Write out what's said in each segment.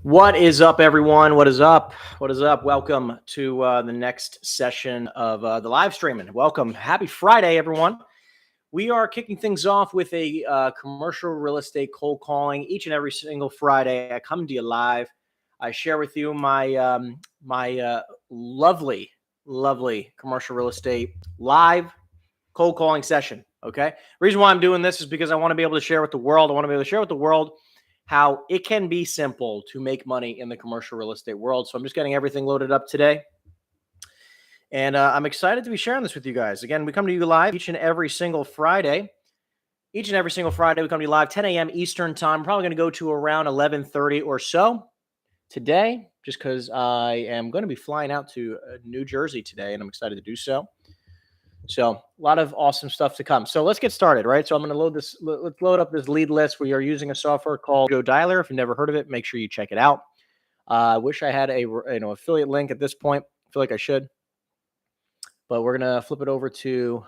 What is up, everyone? What is up? What is up? Welcome to the next session of the live streaming. Welcome. Happy Friday, everyone. We are kicking things off with a commercial real estate cold calling each and every single Friday. I come to you live. I share with you my lovely, lovely commercial real estate live cold calling session. Okay. Reason why I'm doing this is because I want to be able to share with the world. I want to be able to share with the world how it can be simple to make money in the commercial real estate world. So I'm just getting everything loaded up today. And I'm excited to be sharing this with you guys. Again, we come to you live each and every single Friday. Each and every single Friday, we come to you live 10 a.m. Eastern time. I'm probably going to go to around 11:30 or so today, just because I am going to be flying out to New Jersey today, and I'm excited to do so. So a lot of awesome stuff to come. So let's get started, right? So I'm going to load this. Let's load up this lead list. We are using a software called Go Dialer. If you've never heard of it, make sure you check it out. I wish I had a affiliate link at this point. I feel like I should, but we're going to flip it over to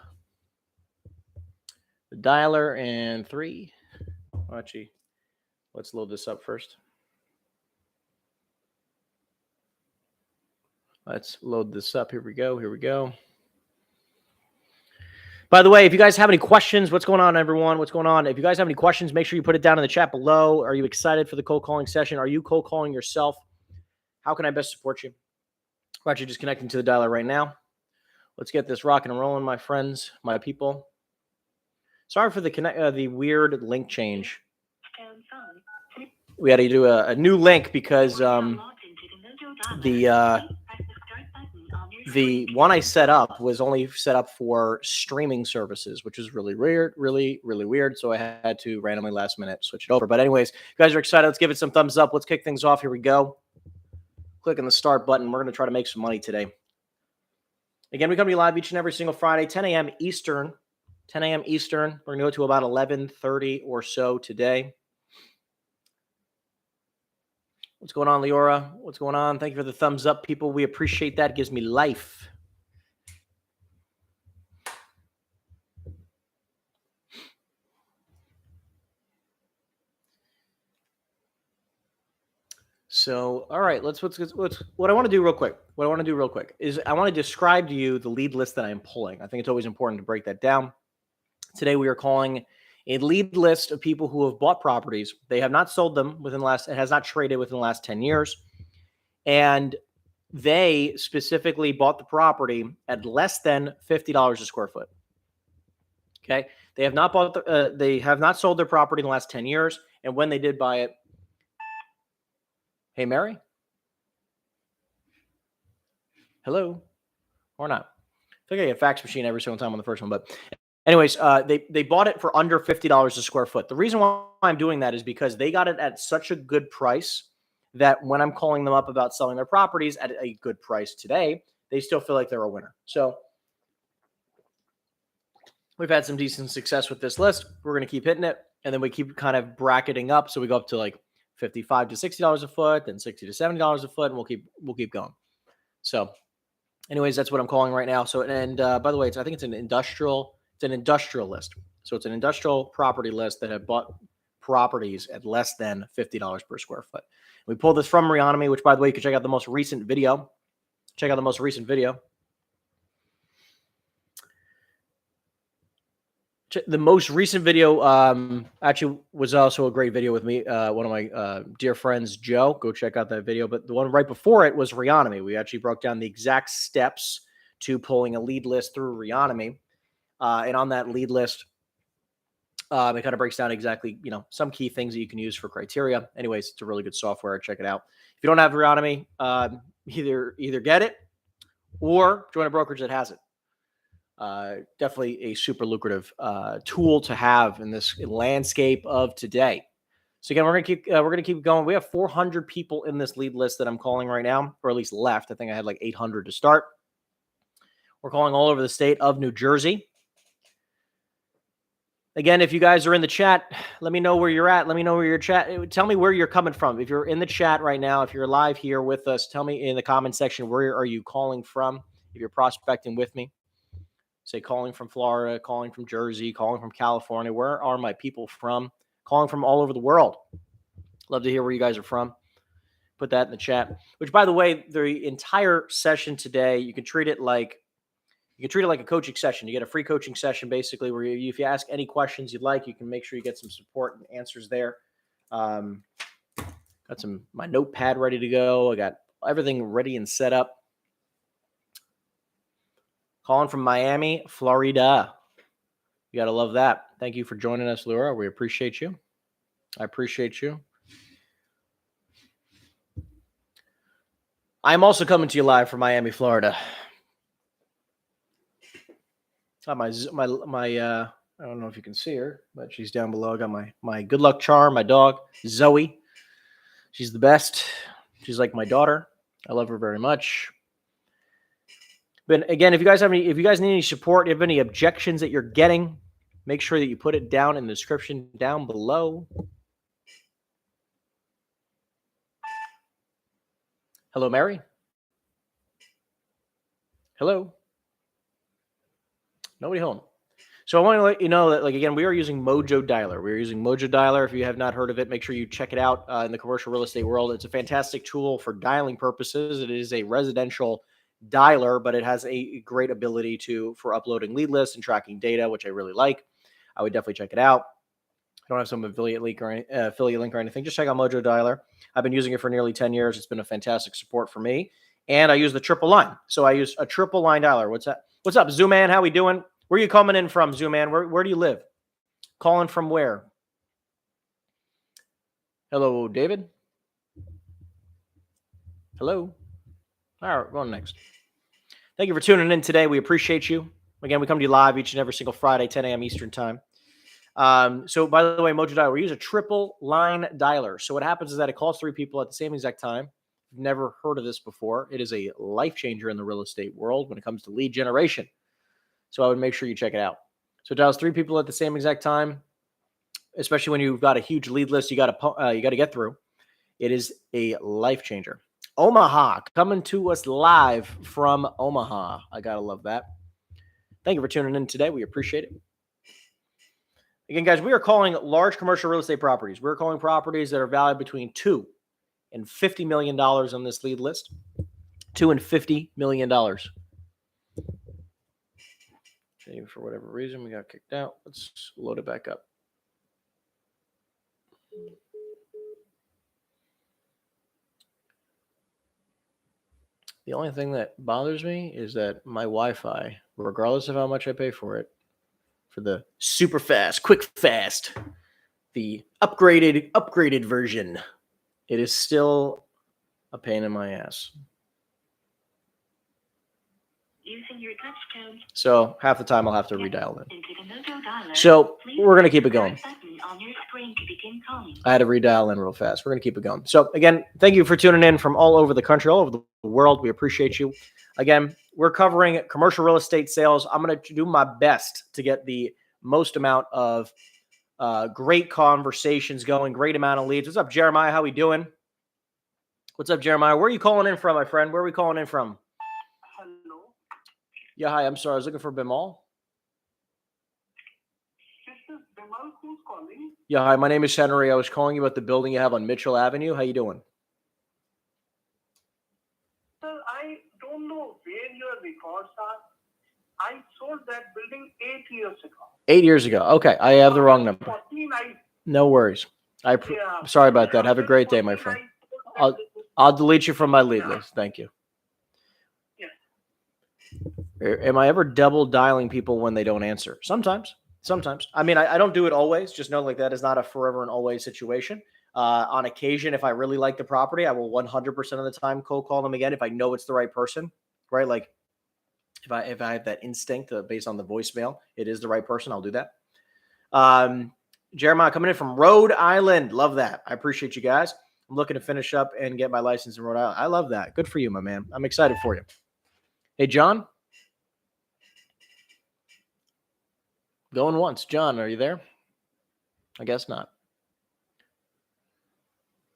the dialer in 3. Actually, let's load this up first. Let's load this up. Here we go. Here we go. By the way, if you guys have any questions, what's going on, everyone? What's going on? If you guys have any questions, make sure you put it down in the chat below. Are you excited for the cold calling session? Are you cold calling yourself? How can I best support you? We're actually just connecting to the dialer right now. Let's get this rocking and rolling, my friends, my people. Sorry for the weird link change. We had to do a new link because the one I set up was only set up for streaming services, which is really weird, really weird. So I had to randomly last minute switch it over. But anyways, you guys are excited. Let's give it some thumbs up. Let's kick things off. Here we go. Click on the start button. We're going to try to make some money today. Again, we come to you live each and every single Friday, 10 a.m. Eastern. 10 a.m. Eastern. We're going to go to about 11:30 or so today. What's going on, Leora? What's going on? Thank you for the thumbs up, people. We appreciate that. It gives me life. So, all right, let's what I want to do real quick. What I want to do real quick is I want to describe to you the lead list that I am pulling. I think it's always important to break that down. Today we are calling a lead list of people who have bought properties. They have not sold them it has not traded within the last 10 years. And they specifically bought the property at less than $50 a square foot. Okay. They have not they have not sold their property in the last 10 years. And when they did buy it, hey, Mary? Hello? Or not? I think I get a fax machine every single time on the first one, but anyways, they bought it for under $50 a square foot. The reason why I'm doing that is because they got it at such a good price that when I'm calling them up about selling their properties at a good price today, they still feel like they're a winner. So we've had some decent success with this list. We're going to keep hitting it, and then we keep kind of bracketing up. So we go up to like $55 to $60 a foot, then $60 to $70 a foot, and we'll keep going. So anyways, that's what I'm calling right now. So, and by the way, I think it's an industrial list. So it's an industrial property list that have bought properties at less than $50 per square foot. We pulled this from Reonomy, which, by the way, you can check out the most recent video. Check out the most recent video. The most recent video actually was also a great video with me. One of my dear friends, Joe. Go check out that video. But the one right before it was Reonomy. We actually broke down the exact steps to pulling a lead list through Reonomy. And on that lead list, it kind of breaks down exactly, some key things that you can use for criteria. Anyways, it's a really good software. Check it out. If you don't have Reonomy, either get it or join a brokerage that has it. Definitely a super lucrative tool to have in this landscape of today. So again, we're gonna keep going. We have 400 people in this lead list that I'm calling right now, or at least left. I think I had like 800 to start. We're calling all over the state of New Jersey. Again, if you guys are in the chat, let me know where you're at. Let me know where you're tell me where you're coming from. If you're in the chat right now, if you're live here with us, tell me in the comment section, where are you calling from? If you're prospecting with me, say calling from Florida, calling from Jersey, calling from California. Where are my people from? Calling from all over the world. Love to hear where you guys are from. Put that in the chat. Which, by the way, the entire session today, you can treat it like a coaching session. You get a free coaching session, basically, where if you ask any questions you'd like, you can make sure you get some support and answers there. Got my notepad ready to go. I got everything ready and set up. Calling from Miami, Florida. You got to love that. Thank you for joining us, Laura. We appreciate you. I appreciate you. I'm also coming to you live from Miami, Florida. Got my I don't know if you can see her, but she's down below. I got my good luck charm, my dog, Zoe. She's the best. She's like my daughter. I love her very much. But again, if you guys need any support, if you have any objections that you're getting, make sure that you put it down in the description down below. Hello, Mary. Hello. Nobody home. So I want to let you know that, again, we are using Mojo Dialer. We're using Mojo Dialer. If you have not heard of it, make sure you check it out in the commercial real estate world. It's a fantastic tool for dialing purposes. It is a residential dialer, but it has a great ability for uploading lead lists and tracking data, which I really like. I would definitely check it out. I don't have some affiliate link or anything. Just check out Mojo Dialer. I've been using it for nearly 10 years. It's been a fantastic support for me. And I use the triple line. So I use a triple line dialer. What's that? What's up, Zooman? How we doing? Where are you coming in from, Zooman? Where do you live? Calling from where? Hello, David. Hello. All right, going next. Thank you for tuning in today. We appreciate you. Again, we come to you live each and every single Friday, 10 a.m. Eastern time. So by the way, Mojo Dialer, we use a triple line dialer. So what happens is that it calls 3 people at the same exact time. You've never heard of this before. It is a life changer in the real estate world when it comes to lead generation. So I would make sure you check it out. So it dials 3 people at the same exact time, especially when you've got a huge lead list you got to get through. It is a life changer. Omaha, coming to us live from Omaha. I got to love that. Thank you for tuning in today. We appreciate it. Again, guys, we are calling large commercial real estate properties. We're calling properties that are valued between $2 and $50 million on this lead list. $2 and $50 million. For whatever reason, we got kicked out. Let's load it back up. The only thing that bothers me is that my Wi-Fi, regardless of how much I pay for it, for the super fast, quick fast, the upgraded version, it is still a pain in my ass. Using your touch tone. So half the time I'll have to redial it. So we're going to keep it going. I had to redial in real fast. We're going to keep it going. So again, thank you for tuning in from all over the country, all over the world. We appreciate you. Again, we're covering commercial real estate sales. I'm going to do my best to get the most amount of great conversations going, great amount of leads. What's up, Jeremiah? How we doing? What's up, Jeremiah? Where are you calling in from, my friend? Where are we calling in from? Yeah, hi. I'm sorry. I was looking for Bimal. This is Bimal. Who's calling? Yeah, hi. My name is Henry. I was calling you about the building you have on Mitchell Avenue. How you doing? Sir, I don't know where your records are. I sold that building 8 years ago. 8 years ago. Okay, I have the wrong number. 14, No worries. Sorry about that. Have a great day, my friend. I'll delete you from my lead list. Thank you. Am I ever double dialing people when they don't answer? Sometimes. I mean, I don't do it always. Just know that is not a forever and always situation. On occasion, if I really like the property, I will 100% of the time cold call them again if I know it's the right person, right? Like if I have that instinct based on the voicemail, it is the right person, I'll do that. Jeremiah coming in from Rhode Island. Love that. I appreciate you guys. I'm looking to finish up and get my license in Rhode Island. I love that. Good for you, my man. I'm excited for you. Hey, John. Going once. John, are you there? I guess not.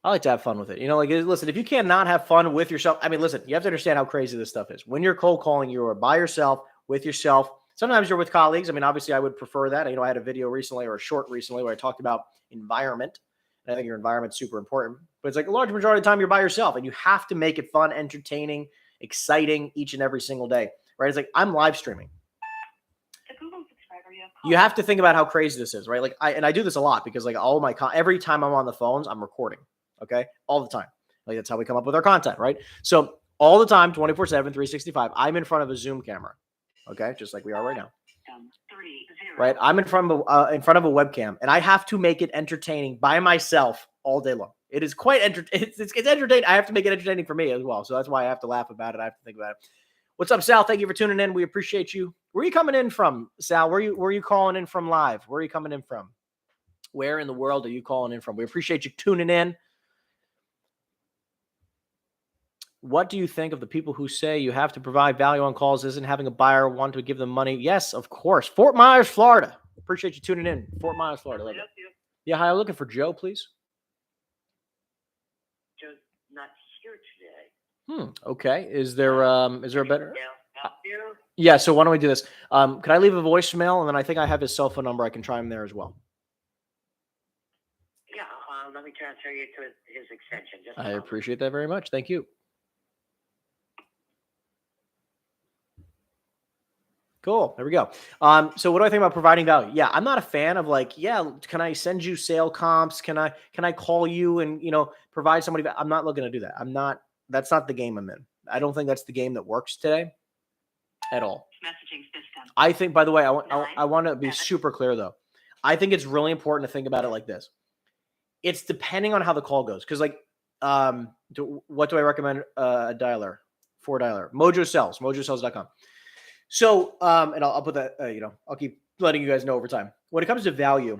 I like to have fun with it. Listen, if you cannot have fun with yourself, I mean, listen, you have to understand how crazy this stuff is. When you're cold calling, you are by yourself, with yourself. Sometimes you're with colleagues. I mean, obviously, I would prefer that. I had a video recently or a short recently where I talked about environment. And I think your environment's super important. But it's like a large majority of the time you're by yourself, and you have to make it fun, entertaining, exciting each and every single day, right? It's like I'm live streaming. You have to think about how crazy this is, right? Like I do this a lot because like all my every time I'm on the phones, I'm recording. Okay, all the time. Like that's how we come up with our content, right? So all the time, 24/7, 365, I'm in front of a Zoom camera. Okay, just like we are right now. Right, I'm in front of a webcam, and I have to make it entertaining by myself all day long. It is quite it's entertaining. I have to make it entertaining for me as well. So that's why I have to laugh about it. I have to think about it. What's up, Sal? Thank you for tuning in. We appreciate you. Where are you coming in from, Sal? Where are you calling in from live? Where are you coming in from? Where in the world are you calling in from? We appreciate you tuning in. What do you think of the people who say you have to provide value on calls? Isn't having a buyer want to give them money? Yes, of course. Fort Myers, Florida. Appreciate you tuning in. Fort Myers, Florida. Love it. Yeah, hi. I'm looking for Joe, please. Joe's not here today. Okay. Is there a better? Yeah. So why don't we do this? Could I leave a voicemail, and then I think I have his cell phone number. I can try him there as well. Yeah. Let me transfer you to his extension. I appreciate that very much. Thank you. Cool. There we go. So what do I think about providing value? Yeah, I'm not a fan of like, yeah, can I send you sale comps? Can I call you and, provide somebody? I'm not looking to do that. That's not the game I'm in. I don't think that's the game that works today at all. Messaging system. I think, by the way, I want to be super clear though. I think it's really important to think about it like this. It's depending on how the call goes. Cause like, what do I recommend? A dialer, 4-dialer, mojosells.com. So, and I'll put that, I'll keep letting you guys know over time. When it comes to value,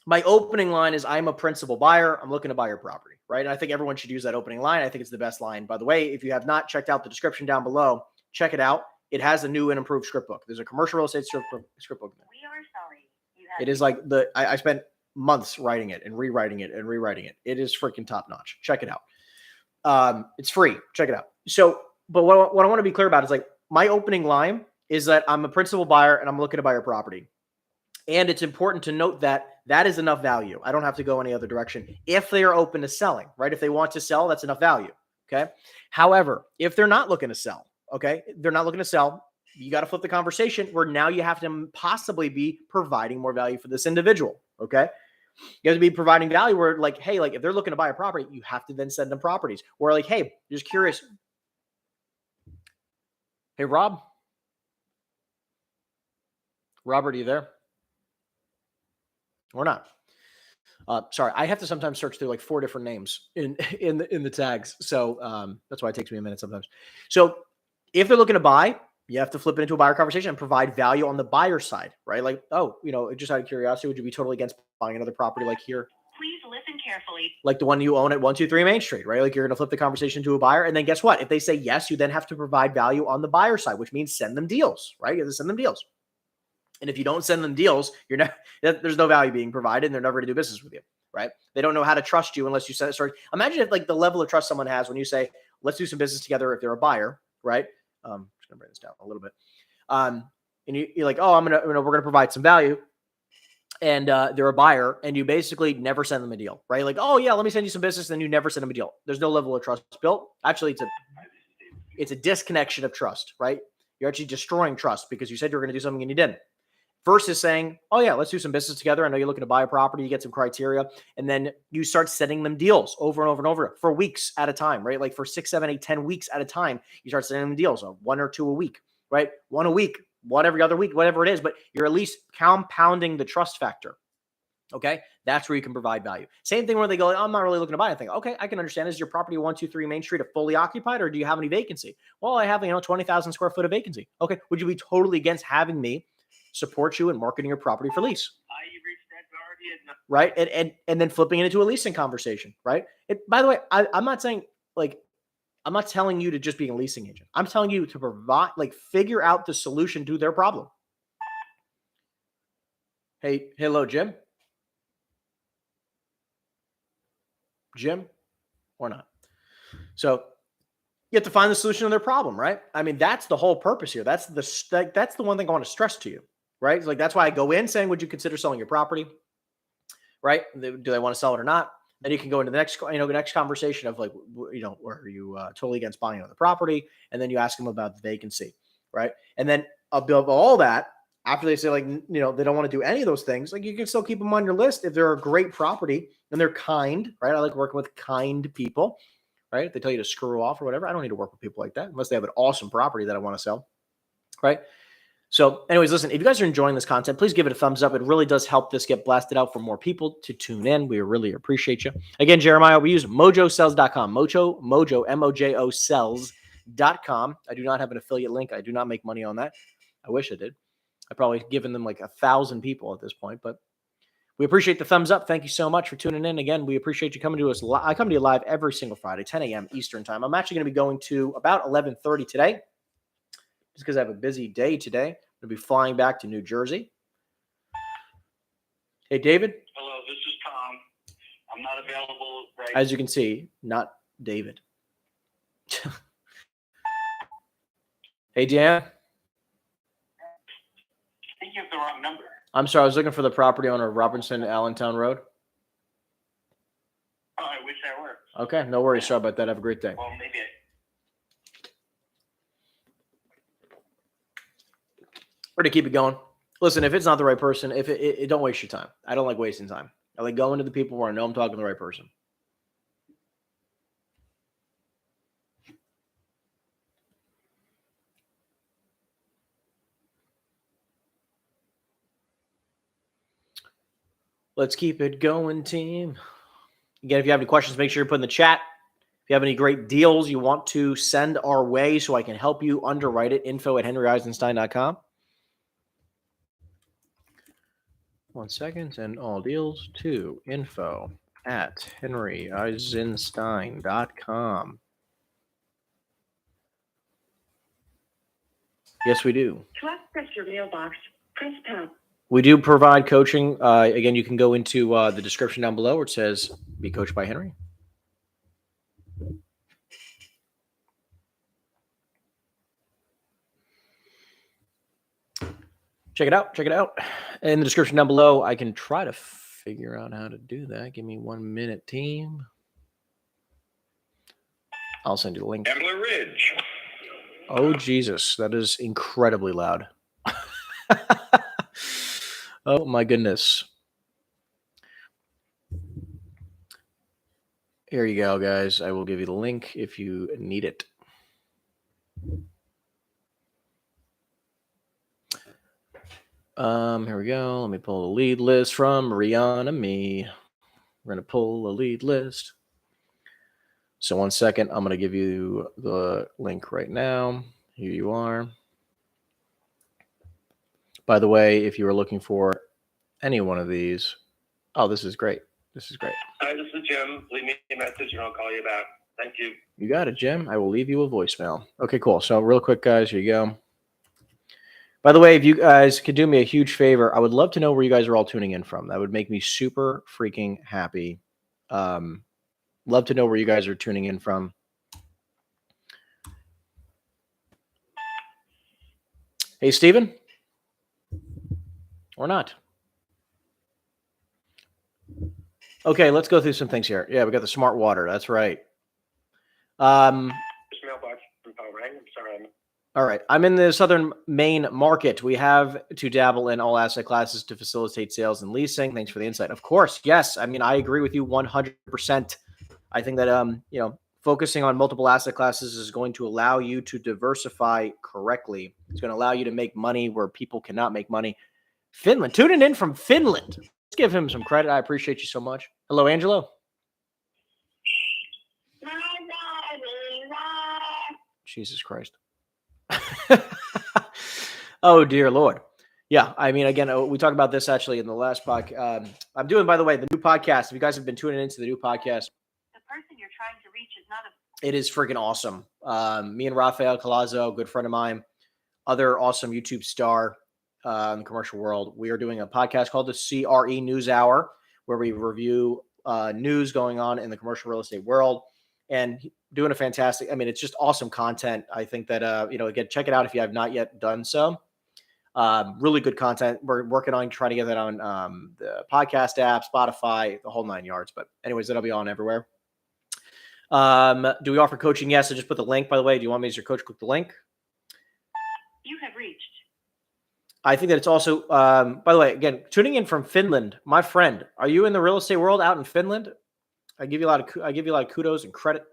my opening line is I'm a principal buyer. I'm looking to buy your property, right? And I think everyone should use that opening line. I think it's the best line. By the way, if you have not checked out the description down below, check it out. It has a new and improved script book. There's a commercial real estate script book. We are sorry. It is like I spent months writing it and rewriting it and rewriting it. It is freaking top notch. Check it out. It's free. Check it out. So, but what I want to be clear about is like my opening line is that I'm a principal buyer and I'm looking to buy your property. And it's important to note that that is enough value. I don't have to go any other direction. If they are open to selling, right? If they want to sell, that's enough value. Okay. However, if they're not looking to sell, you got to flip the conversation where now you have to possibly be providing more value for this individual. Okay. You have to be providing value where like, hey, like if they're looking to buy a property, you have to then send them properties. Or like, hey, just curious. Hey, Robert, are you there? Or not? Sorry, I have to sometimes search through like 4 different names in the tags. So that's why it takes me a minute sometimes. So if they're looking to buy, you have to flip it into a buyer conversation and provide value on the buyer side, right? Like, just out of curiosity, would you be totally against buying another property like here? Please listen carefully. Like the one you own at 123 Main Street, right? Like you're going to flip the conversation to a buyer. And then guess what? If they say yes, you then have to provide value on the buyer side, which means send them deals, right? You have to send them deals. And if you don't send them deals, there's no value being provided and they're never going to do business with you, right? They don't know how to trust you unless you send it. Imagine if like the level of trust someone has when you say, let's do some business together if they're a buyer, right? I'm just going to bring this down a little bit. And you're like, oh, we're going to provide some value. And they're a buyer and you basically never send them a deal, right? Like, oh yeah, let me send you some business. Then you never send them a deal. There's no level of trust built. Actually, it's a disconnection of trust, right? You're actually destroying trust because you said you were going to do something and you didn't. Versus saying, oh yeah, let's do some business together. I know you're looking to buy a property, you get some criteria, and then you start sending them deals over and over and over for weeks at a time, right? Like for 6, 7, 8, 10 weeks at a time, you start sending them deals, 1 or 2 a week, right? 1 a week, 1 every other week, whatever it is, but you're at least compounding the trust factor. Okay. That's where you can provide value. Same thing where they go, oh, I'm not really looking to buy anything. Okay. I can understand. Is your property 123 Main Street fully occupied or do you have any vacancy? Well, I have, 20,000 square foot of vacancy. Okay. Would you be totally against having me support you in marketing your property for lease? Right. And then flipping it into a leasing conversation. Right. By the way, I'm not saying I'm not telling you to just be a leasing agent. I'm telling you to provide, figure out the solution to their problem. Hey, hello, Jim. Jim or not. So you have to find the solution to their problem, right? I mean, that's the whole purpose here. That's the one thing I want to stress to you, right? It's like, that's why I go in saying, would you consider selling your property? Right? Do they want to sell it or not? Then you can go into the next conversation of like, are you totally against buying another property? And then you ask them about the vacancy, right? And then above all that, after they say like, they don't want to do any of those things, like you can still keep them on your list if they're a great property and they're kind, right? I like working with kind people, right? If they tell you to screw off or whatever, I don't need to work with people like that unless they have an awesome property that I want to sell, right? So anyways, listen, if you guys are enjoying this content, please give it a thumbs up. It really does help this get blasted out for more people to tune in. We really appreciate you. Again, Jeremiah, we use mojosells.com. Mojo, M-O-J-O sells.com. I do not have an affiliate link. I do not make money on that. I wish I did. I've probably given them like 1,000 people at this point, but we appreciate the thumbs up. Thank you so much for tuning in. Again, we appreciate you coming to us. I come to you live every single Friday, 10 a.m. Eastern time. I'm actually going to be going to about 11:30 today, just because I have a busy day today. I'm going to be flying back to New Jersey. Hey, David. Hello, this is Tom. I'm not available right As you can see, not David. Hey, Dan. I think you have the wrong number. I'm sorry. I was looking for the property owner of Robinson Allentown Road. Oh, I wish I were. Okay. No worries. Sorry about that. Have a great day. Well, maybe Or to keep it going. Listen, if it's not the right person, if it don't waste your time. I don't like wasting time. I like going to the people where I know I'm talking to the right person. Let's keep it going, team. Again, if you have any questions, make sure you put in the chat. If you have any great deals you want to send our way so I can help you underwrite it, info@henryeisenstein.com. 1 second. Send all deals to info@henryeisenstein.com. Yes, we do. To access your mailbox, press tab. We do provide coaching. Again, you can go into the description down below where it says "Be Coached by Henry." Check it out. Check it out. In the description down below, I can try to figure out how to do that. Give me 1 minute, team. I'll send you the link. Ambler Ridge. Oh, Jesus. That is incredibly loud. Oh, my goodness. Here you go, guys. I will give you the link if you need it. Here we go. Let me pull the lead list from Rihanna Me. We're going to pull a lead list. So 1 second. I'm going to give you the link right now. Here you are. By the way, if you were looking for any one of these, oh, this is great. This is great. Hi, this is Jim. Leave me a message and I'll call you back. Thank you. You got it, Jim. I will leave you a voicemail. Okay, cool. So real quick, guys, here you go. By the way, if you guys could do me a huge favor, I would love to know where you guys are all tuning in from. That would make me super freaking happy. Love to know where you guys are tuning in from. Hey, Steven? Or not? Okay, let's go through some things here. Yeah, we got the smart water. That's right. This mailbox info, right? I'm sorry. All right. I'm in the Southern Maine market. We have to dabble in all asset classes to facilitate sales and leasing. Thanks for the insight. Of course. Yes. I mean, I agree with you 100%. I think that, focusing on multiple asset classes is going to allow you to diversify correctly. It's going to allow you to make money where people cannot make money. Finland, tuning in from Finland. Let's give him some credit. I appreciate you so much. Hello, Angelo. Jesus Christ. Oh, dear Lord. Yeah, I mean, again, we talked about this actually in the last podcast. I'm doing, by the way, the new podcast. If you guys have been tuning into the new podcast, The person you're trying to reach is not a... it is freaking awesome. Me and Rafael Colazo, good friend of mine, other awesome YouTube star in the commercial world. We are doing a podcast called the CRE News Hour, where we review news going on in the commercial real estate world. And doing a fantastic, I mean, it's just awesome content. I think that, again, check it out if you have not yet done so. Really good content. We're working on trying to get that on the podcast app, Spotify, the whole 9 yards. But anyways, that'll be on everywhere. Do we offer coaching? Yes. I just put the link, by the way. Do you want me as your coach? Click the link. You have reached. I think that it's also, by the way, again, tuning in from Finland, my friend. Are you in the real estate world out in Finland? I give you a lot of kudos and credit.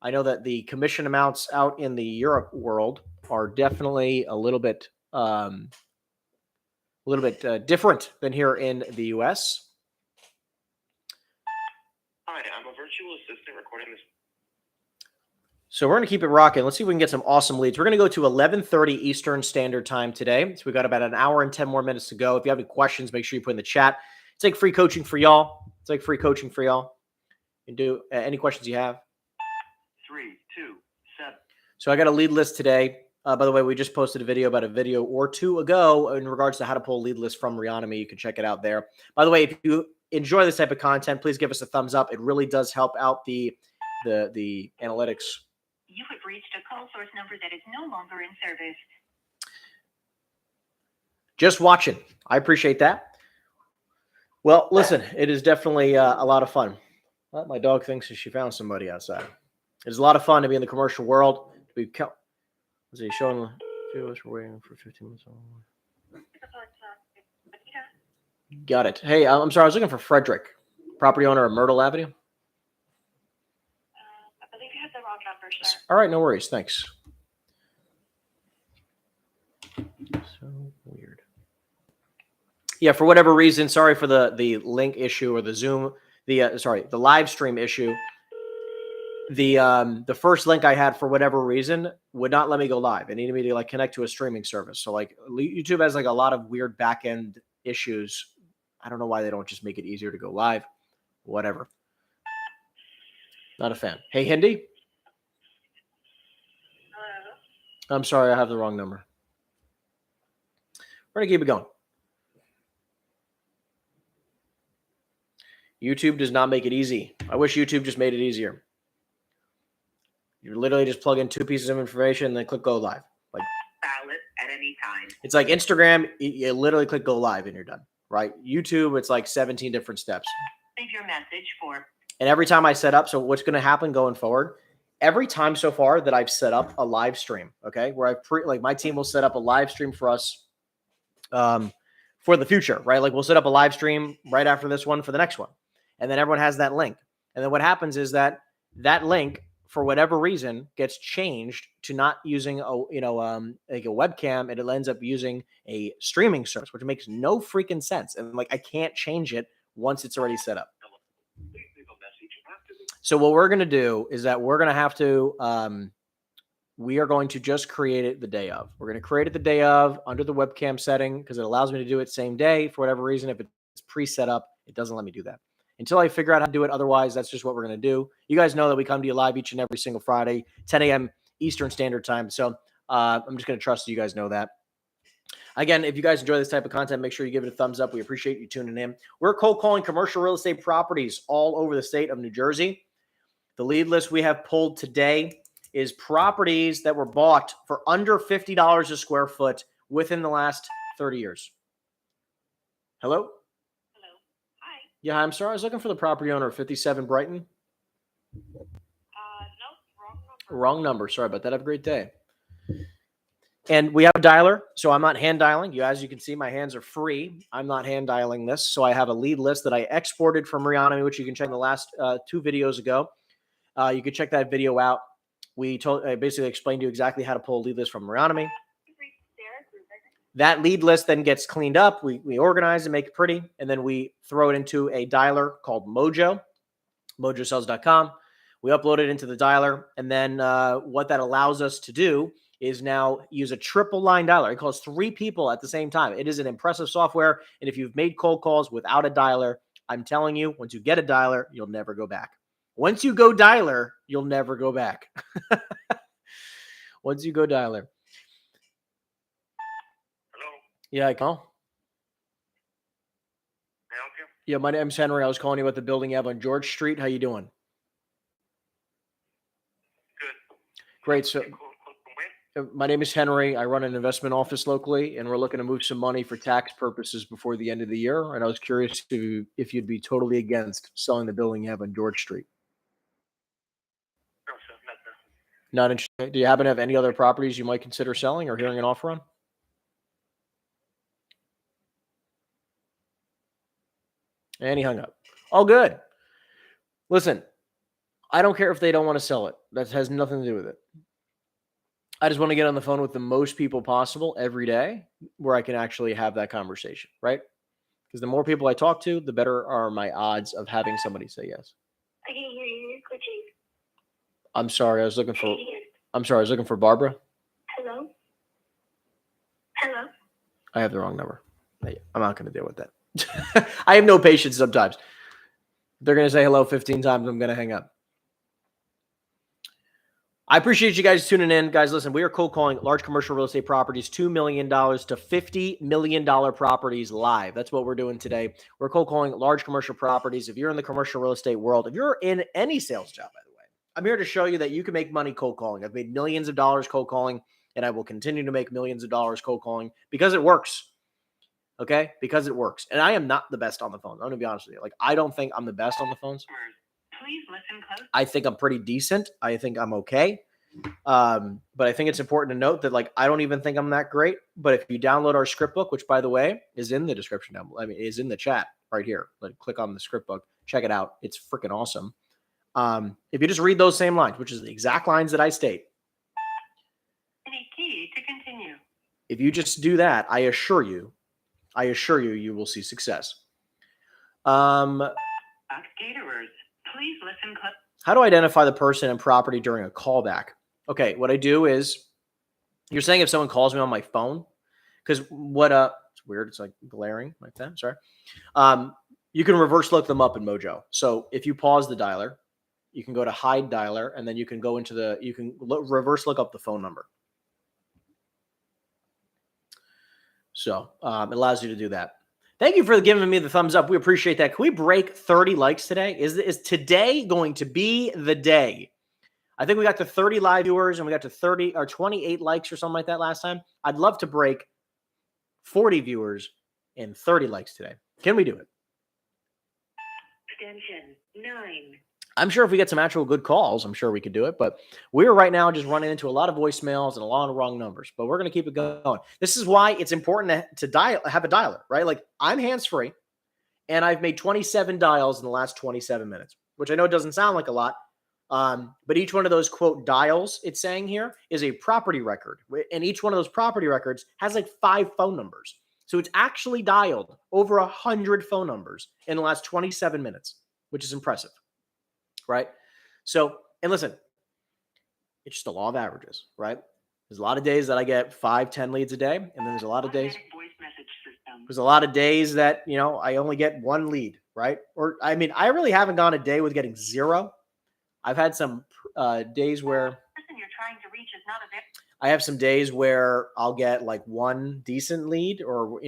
I know that the commission amounts out in the Europe world are definitely a little bit different than here in the U.S. Hi, I'm a virtual assistant recording this. So we're going to keep it rocking. Let's see if we can get some awesome leads. We're going to go to 11:30 Eastern Standard Time today. So we got about an hour and 10 more minutes to go. If you have any questions, make sure you put in the chat. It's like free coaching for y'all. You can do any questions you have. 3, 2, 7. So I got a lead list today. By the way, we just posted a video about a video or two ago in regards to how to pull a lead list from Reonomy. You can check it out there. By the way, if you enjoy this type of content, please give us a thumbs up. It really does help out the analytics. You have reached a call source number that is no longer in service. Just watching. I appreciate that. Well, listen, it is definitely a lot of fun. Well, my dog thinks she found somebody outside. It's a lot of fun to be in the commercial world. Was he showing the viewers we're waiting for 15 minutes? Got it. Hey, I'm sorry. I was looking for Frederick, property owner of Myrtle Avenue. I believe you have the wrong number, sir. All right, no worries. Thanks. So weird. Yeah, for whatever reason, sorry for the link issue or the Zoom, the live stream issue. The first link I had for whatever reason would not let me go live. It needed me to connect to a streaming service. So YouTube has a lot of weird back end issues. I don't know why they don't just make it easier to go live. Whatever. Not a fan. Hey, Hindi. Hello. I'm sorry, I have the wrong number. We're gonna keep it going. YouTube does not make it easy. I wish YouTube just made it easier. You literally just plug in 2 pieces of information and then click go live. Valid at any time. It's like Instagram, you literally click go live and you're done, right? YouTube, it's like 17 different steps. Leave your message for. And every time I set up, so what's going to happen going forward, every time so far that I've set up a live stream, okay, where my team will set up a live stream for us for the future, right? We'll set up a live stream right after this one for the next one. And then everyone has that link. And then what happens is that link, for whatever reason, gets changed to not using a webcam, and it ends up using a streaming service, which makes no freaking sense. And I can't change it once it's already set up. So what we're going to do is that we're going to have to, we are going to just create it the day of. We're going to create it the day of under the webcam setting because it allows me to do it same day. For whatever reason, if it's pre-set up, it doesn't let me do that. Until I figure out how to do it. Otherwise, that's just what we're going to do. You guys know that we come to you live each and every single Friday, 10 a.m. Eastern Standard Time. So I'm just going to trust you guys know that. Again, if you guys enjoy this type of content, make sure you give it a thumbs up. We appreciate you tuning in. We're cold calling commercial real estate properties all over the state of New Jersey. The lead list we have pulled today is properties that were bought for under $50 a square foot within the last 30 years. Hello? Yeah, I'm sorry. I was looking for the property owner of 57 Brighton. No, wrong number. Wrong number. Sorry about that. Have a great day. And we have a dialer, so I'm not hand dialing. As you can see, my hands are free. I'm not hand dialing this. So I have a lead list that I exported from Reonomy, which you can check in the last 2 videos ago. You can check that video out. I basically explained to you exactly how to pull a lead list from Reonomy. That lead list then gets cleaned up. We organize and make it pretty, and then we throw it into a dialer called Mojo, mojosells.com. We upload it into the dialer, and then what that allows us to do is now use a triple line dialer. It calls 3 people at the same time. It is an impressive software, and if you've made cold calls without a dialer, I'm telling you, once you get a dialer, you'll never go back. Once you go dialer, you'll never go back. Once you go dialer. Yeah, I call. May I help you? Yeah, my name's Henry. I was calling you about the building you have on George Street. How you doing? Good. Great. So, From where? My name is Henry. I run an investment office locally, and we're looking to move some money for tax purposes before the end of the year. And I was curious if you'd be totally against selling the building you have on George Street. No, sir, not that. Not interested. Do you happen to have any other properties you might consider selling or hearing an offer on? And he hung up. Oh, good. Listen, I don't care if they don't want to sell it. That has nothing to do with it. I just want to get on the phone with the most people possible every day where I can actually have that conversation, right? Because the more people I talk to, the better are my odds of having somebody say yes. I can hear you. You're glitching. I'm sorry. I was looking for. Say it again. I'm sorry. I was looking for Barbara. Hello? Hello? I have the wrong number. I'm not going to deal with that. I have no patience sometimes. They're going to say hello 15 times. I'm going to hang up. I appreciate you guys tuning in. Guys, listen, we are cold calling large commercial real estate properties, $2 million to $50 million properties live. That's what we're doing today. We're cold calling large commercial properties. If you're in the commercial real estate world, if you're in any sales job, by the way, I'm here to show you that you can make money cold calling. I've made millions of dollars cold calling, and I will continue to make millions of dollars cold calling because it works. Okay? Because it works. And I am not the best on the phone. I'm going to be honest with you. Like, I don't think I'm the best on the phones. Please listen close. I think I'm pretty decent. I think I'm okay. But I think it's important to note that, like, I don't even think I'm that great. But if you download our script book, which, by the way, is in the description down below, is in the chat right here. Like, click on the script book, check it out. It's freaking awesome. If you just read those same lines, which is the exact lines that I state, Any key to continue. if you just do that, I assure you, you will see success. Caterers, please listen close. How to identify the person and property during a callback? Okay, what I do is, you're saying if someone calls me on my phone, because it's weird, it's like glaring like that. Sorry. You can reverse look them up in Mojo. So if you pause the dialer, you can go to hide dialer, and then you can go into reverse look up the phone number. So it allows you to do that. Thank you for giving me the thumbs up. We appreciate that. Can we break 30 likes today? Is today going to be the day? I think we got to 30 live viewers and we got to 30 or 28 likes or something like that last time. I'd love to break 40 viewers and 30 likes today. Can we do it? Extension 9. I'm sure if we get some actual good calls, I'm sure we could do it. But we're right now just running into a lot of voicemails and a lot of wrong numbers. But we're going to keep it going. This is why it's important to have a dialer, right? Like, I'm hands-free, and I've made 27 dials in the last 27 minutes, which I know doesn't sound like a lot. But each one of those, quote, dials it's saying here is a property record. And each one of those property records has like 5 phone numbers. So it's actually dialed over 100 phone numbers in the last 27 minutes, which is impressive. Right? So, and listen, it's just the law of averages, right? There's a lot of days that I get 5, 10 leads a day. And then there's a lot of days. There's a lot of days that, I only get 1 lead, right? Or, I mean, I really haven't gone a day with getting 0. I've had some days where The person you're trying to reach is not available. I have some days where I'll get like 1 decent lead or,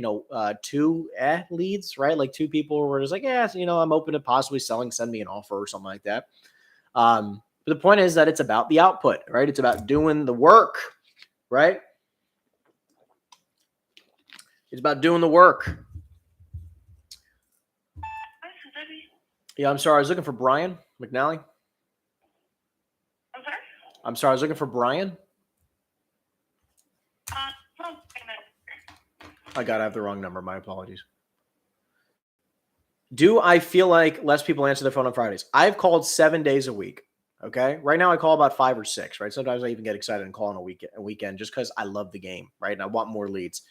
2 leads, right? Like 2 people who are just like, yeah, I'm open to possibly selling, send me an offer or something like that. But the point is that it's about the output, right? It's about doing the work, right? It's about doing the work. Yeah, I'm sorry. I was looking for Brian McNally. I'm sorry? I'm sorry. I was looking for Brian. I have the wrong number. My apologies. Do I feel like less people answer their phone on Fridays? I've called 7 days a week. Okay. Right now I call about 5 or 6, right? Sometimes I even get excited and call on a weekend just because I love the game, right? And I want more leads,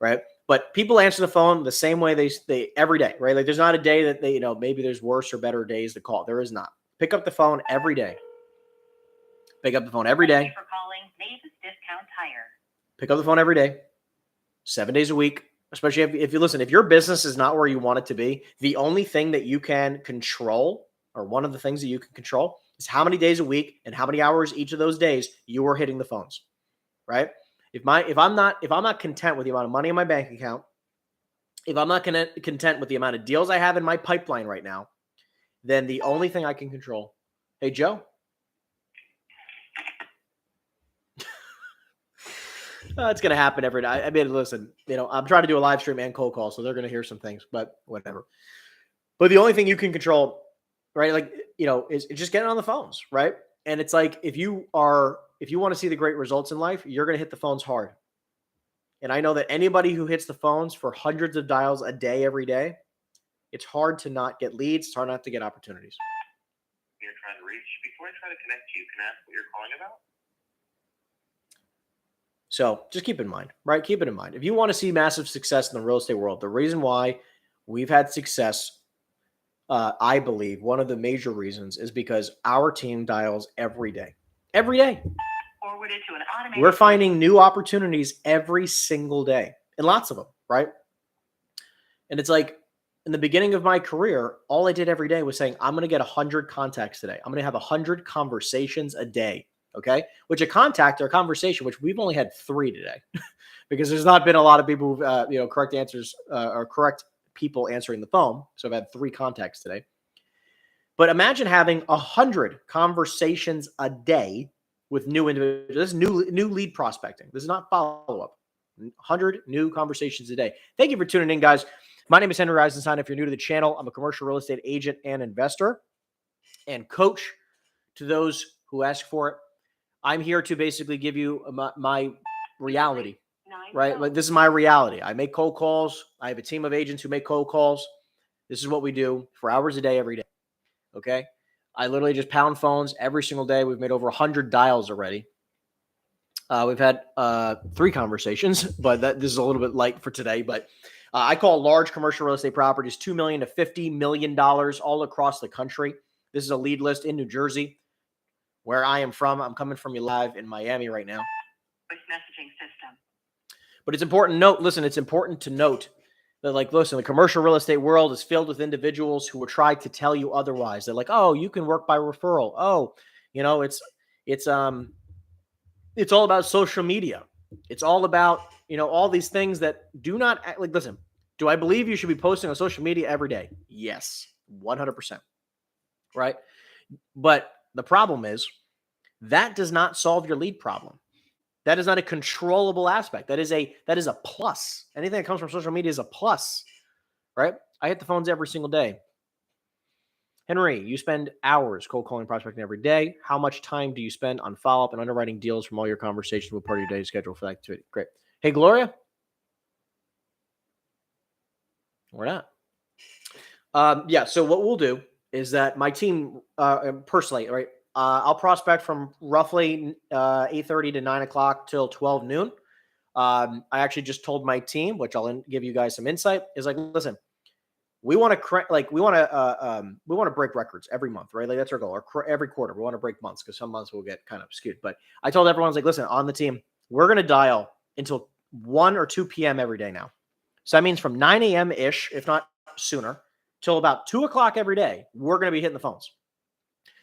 right? But people answer the phone the same way they every day, right? Like, there's not a day that they, maybe there's worse or better days to call. There is not. Pick up the phone every day. Pick up the phone every day. Thank you for calling Mavis Discount Tire. Pick up the phone every day, 7 days a week, especially if you listen, if your business is not where you want it to be, the only thing that you can control, or one of the things that you can control, is how many days a week and how many hours each of those days you are hitting the phones, right? If I'm not content with the amount of money in my bank account, if I'm not content with the amount of deals I have in my pipeline right now, then the only thing I can control, hey, Joe. It's going to happen every night. I mean, listen, I'm trying to do a live stream and cold call, so they're going to hear some things, but whatever. But the only thing you can control, right, like, is just getting on the phones, right? And it's like, if you want to see the great results in life, you're going to hit the phones hard. And I know that anybody who hits the phones for hundreds of dials a day, every day, it's hard to not get leads. It's hard not to get opportunities. You're trying to reach. Before I try to connect you, can I ask what you're calling about? So just keep in mind, right? Keep it in mind. If you want to see massive success in the real estate world, the reason why we've had success, I believe one of the major reasons is because our team dials every day. Every day. Forwarded to an automated. We're finding new opportunities every single day, and lots of them, right? And it's like, in the beginning of my career, all I did every day was saying, I'm going to get 100 contacts today. I'm going to have 100 conversations a day. Okay. Which a contact or a conversation, which we've only had 3 today because there's not been a lot of people who've, correct answers or correct people answering the phone. So I've had 3 contacts today. But imagine having 100 conversations a day with new individuals. This is new lead prospecting. This is not follow-up. 100 new conversations a day. Thank you for tuning in, guys. My name is Henry Eisenstein. If you're new to the channel, I'm a commercial real estate agent and investor and coach to those who ask for it. I'm here to basically give you my reality, right? Like, this is my reality. I make cold calls. I have a team of agents who make cold calls. This is what we do for hours a day, every day. Okay. I literally just pound phones every single day. We've made over 100 dials already. We've had 3 conversations, but this is a little bit light for today. But I call large commercial real estate properties $2 million to $50 million all across the country. This is a lead list in New Jersey, where I am from. I'm coming from you live in Miami right now. Voice messaging system. But it's important to note that, like, listen, the commercial real estate world is filled with individuals who will try to tell you otherwise. They're like, oh, you can work by referral. Oh, it's all about social media. It's all about, all these things that do not act like, listen, do I believe you should be posting on social media every day? Yes, 100%. Right. But the problem is that does not solve your lead problem. That is not a controllable aspect. That is a plus. Anything that comes from social media is a plus, right? I hit the phones every single day. Henry, you spend hours cold calling, prospecting every day. How much time do you spend on follow-up and underwriting deals from all your conversations with part of your day schedule for that activity? Great. Hey, Gloria? We're not. Yeah, so what we'll do is that my team, personally, right, I'll prospect from roughly 8:30 to 9 o'clock till 12 noon. I actually just told my team, which I'll give you guys some insight, is like, listen, we want to break records every month, right? Like, that's our goal. Or every quarter, we want to break months because some months will get kind of skewed. But I told everyone, I was like, listen, on the team, we're going to dial until 1 or 2 p.m. every day now. So that means from 9 a.m. ish, if not sooner, till about 2 o'clock every day, we're going to be hitting the phones.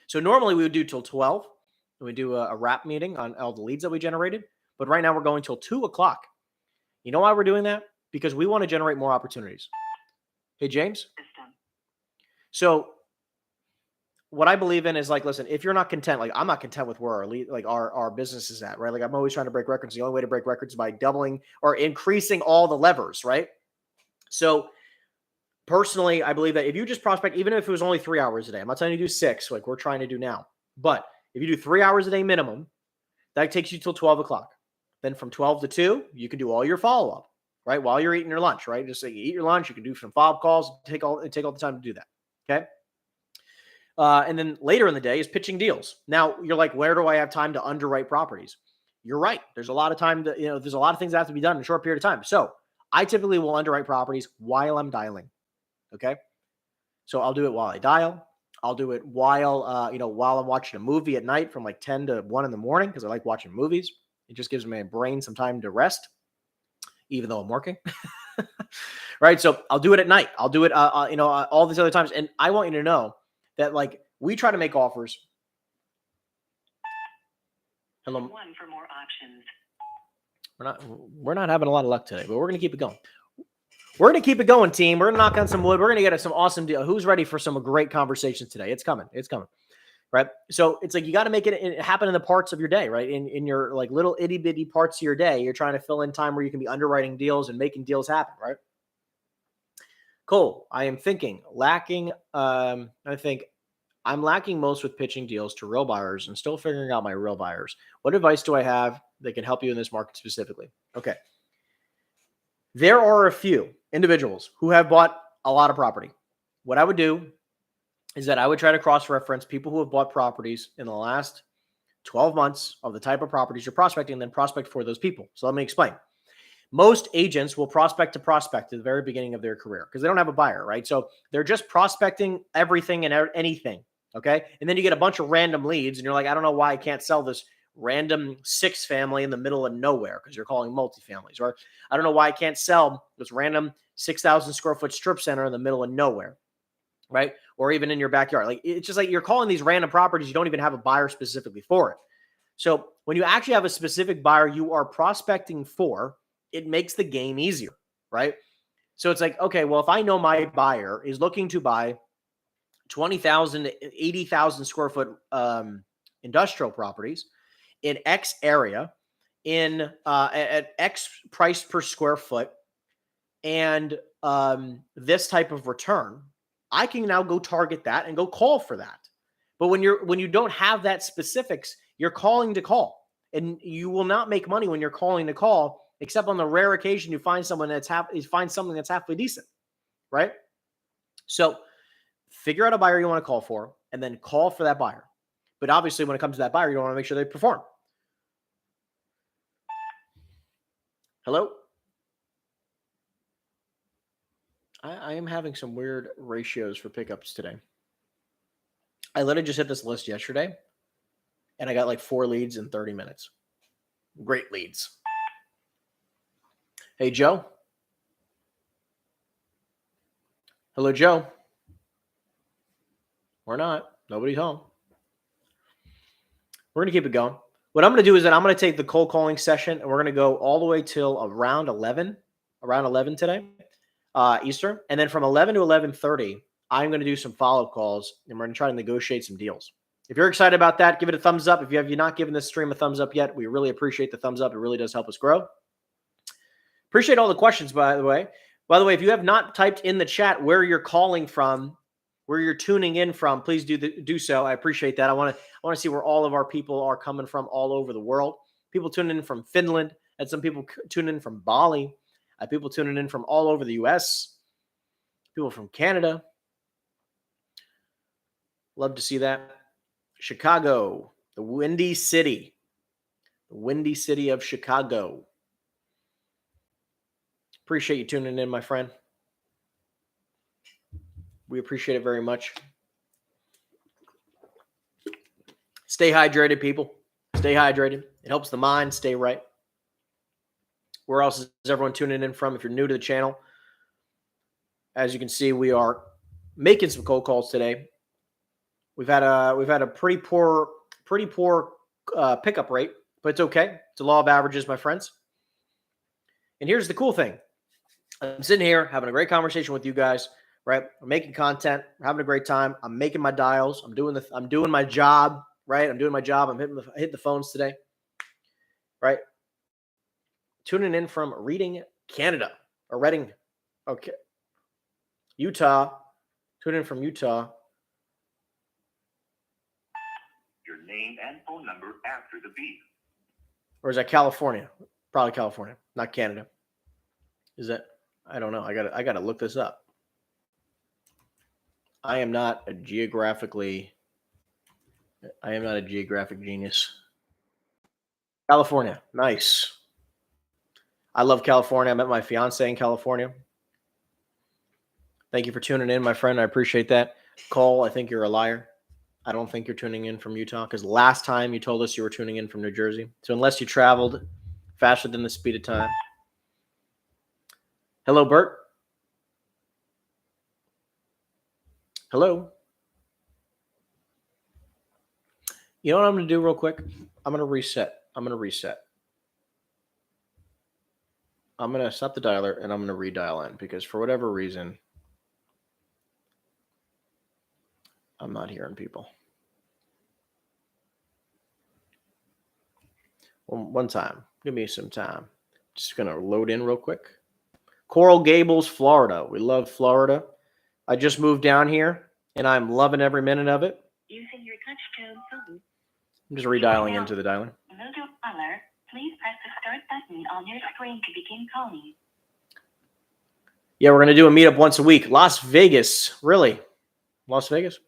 So normally we would do till 12, and we do a wrap meeting on all the leads that we generated. But right now we're going till 2 o'clock. You know why we're doing that? Because we want to generate more opportunities. Hey, James. System. So what I believe in is, like, listen, if you're not content, like, I'm not content with where our business is at, right? Like, I'm always trying to break records. The only way to break records is by doubling or increasing all the levers, right? So personally, I believe that if you just prospect, even if it was only 3 hours a day, I'm not telling you to do 6 like we're trying to do now, but if you do 3 hours a day minimum, that takes you till 12 o'clock. Then from 12 to 2, you can do all your follow-up, right? While you're eating your lunch, right? Just like you eat your lunch, you can do some follow-up calls, take all the time to do that. Okay. And then later in the day is pitching deals. Now you're like, where do I have time to underwrite properties? You're right. There's a lot of time there's a lot of things that have to be done in a short period of time. So I typically will underwrite properties while I'm dialing. Okay. So I'll do it while I dial. I'll do it while I'm watching a movie at night from like 10 to 1 in the morning, because I like watching movies. It just gives my brain some time to rest, even though I'm working. Right. So I'll do it at night. I'll do it, all these other times. And I want you to know that, like, we try to make offers. Hello. 1 for more options. We're not having a lot of luck today, but we're going to keep it going. We're going to keep it going, team. We're going to knock on some wood. We're going to get some awesome deal. Who's ready for some great conversations today? It's coming. It's coming. right? So it's like you got to make it happen in the parts of your day, right? In your like little itty bitty parts of your day, you're trying to fill in time where you can be underwriting deals and making deals happen, right? Cool. I am thinking lacking. I think I'm lacking most with pitching deals to real buyers and still figuring out my real buyers. What advice do I have that can help you in this market specifically? Okay. There are a few individuals who have bought a lot of property. What I would do is that I would try to cross-reference people who have bought properties in the last 12 months of the type of properties you're prospecting, and then prospect for those people. So let me explain. Most agents will prospect to prospect at the very beginning of their career because they don't have a buyer, right? So they're just prospecting everything and anything, okay? And then you get a bunch of random leads, and you're like, I don't know why I can't sell this random 6 family in the middle of nowhere because you're calling multifamilies. Or I don't know why I can't sell this random 6,000 square foot strip center in the middle of nowhere, right? Or even in your backyard. Like it's just like you're calling these random properties. You don't even have a buyer specifically for it. So when you actually have a specific buyer you are prospecting for, it makes the game easier, right? So it's like, okay, well, if I know my buyer is looking to buy 20,000, 80,000 square foot industrial properties in X area in at X price per square foot and this type of return, I can now go target that and go call for that. But when you don't have that specifics, you're calling to call, and you will not make money when you're calling to call, except on the rare occasion you find something that's halfway decent, right? So figure out a buyer you want to call for, and then call for that buyer. But obviously, when it comes to that buyer, you want to make sure they perform. Hello? I am having some weird ratios for pickups today. I literally just hit this list yesterday, and I got like 4 leads in 30 minutes. Great leads. Hey, Joe. Hello, Joe. Or not. Nobody's home. We're going to keep it going. What I'm going to do is that I'm going to take the cold calling session, and we're going to go all the way till around 11 today, Eastern. And then from 11 to 11:30, I'm going to do some follow-up calls, and we're going to try to negotiate some deals. If you're excited about that, give it a thumbs up. If you have not given this stream a thumbs up yet, we really appreciate the thumbs up. It really does help us grow. Appreciate all the questions, by the way. By the way, if you have not typed in the chat where you're calling from, where you're tuning in from, please do so. I appreciate that. I want to see where all of our people are coming from all over the world. People tuning in from Finland, and some people tuning in from Bali. I have people tuning in from all over the U.S., people from Canada. Love to see that. Chicago, the Windy City of Chicago. Appreciate you tuning in, my friend. We appreciate it very much. Stay hydrated, people. Stay hydrated. It helps the mind stay right. Where else is everyone tuning in from? If you're new to the channel, as you can see, we are making some cold calls today. We've had a pretty poor pickup rate, but it's okay. It's a law of averages, my friends. And here's the cool thing. I'm sitting here having a great conversation with you guys, right? I'm making content. We're having a great time. I'm making my dials. I'm doing my job, right? I'm doing my job. I'm hitting the phones today, right? Tuning in from Reading, Canada, or Reading, okay, Utah. Tuning in from Utah. Your name and phone number after the beep. Or is that California? Probably California, not Canada. Is that? I don't know. I gotta look this up. I am not a geographic genius. California, nice. I love California. I met my fiance in California. Thank you for tuning in, my friend. I appreciate that. Cole, I think you're a liar. I don't think you're tuning in from Utah because last time you told us you were tuning in from New Jersey. So unless you traveled faster than the speed of time. Hello, Bert. Hello. You know what I'm going to do real quick? I'm going to reset. I'm going to stop the dialer and I'm going to redial in because for whatever reason, I'm not hearing people. One time. Give me some time. Just going to load in real quick. Coral Gables, Florida. We love Florida. I just moved down here, and I'm loving every minute of it. Using your touchtone phone. I'm just redialing into the dialer. Video caller, please press the start button on your screen to begin calling. Yeah, we're going to do a meetup once a week. Las Vegas. Really? Las Vegas?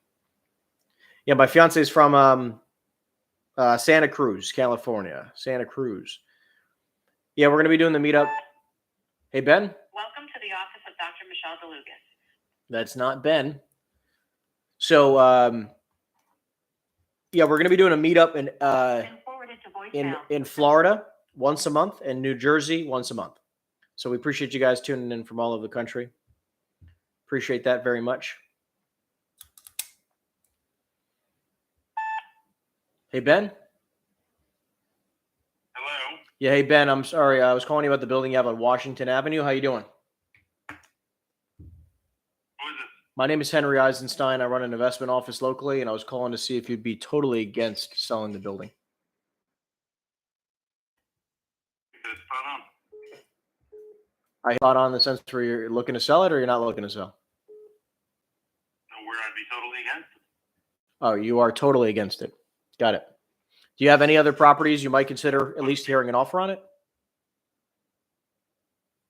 Yeah, my fiance is from Santa Cruz, California. Santa Cruz. Yeah, we're going to be doing the meetup. Hey, Ben? Welcome to the office of Dr. Michelle DeLucas. That's not Ben. So, yeah, we're going to be doing a meetup in Florida once a month and New Jersey once a month. So we appreciate you guys tuning in from all over the country. Appreciate that very much. Hey, Ben? Hello. Yeah, hey, Ben, I'm sorry. I was calling you about the building you have on Washington Avenue. How you doing? Who is this? My name is Henry Eisenstein. I run an investment office locally, and I was calling to see if you'd be totally against selling the building. It's spot on. I thought on the sense where you're looking to sell it or you're not looking to sell? Where I'd be totally against it. Oh, you are totally against it. Got it. Do you have any other properties you might consider at least hearing an offer on it?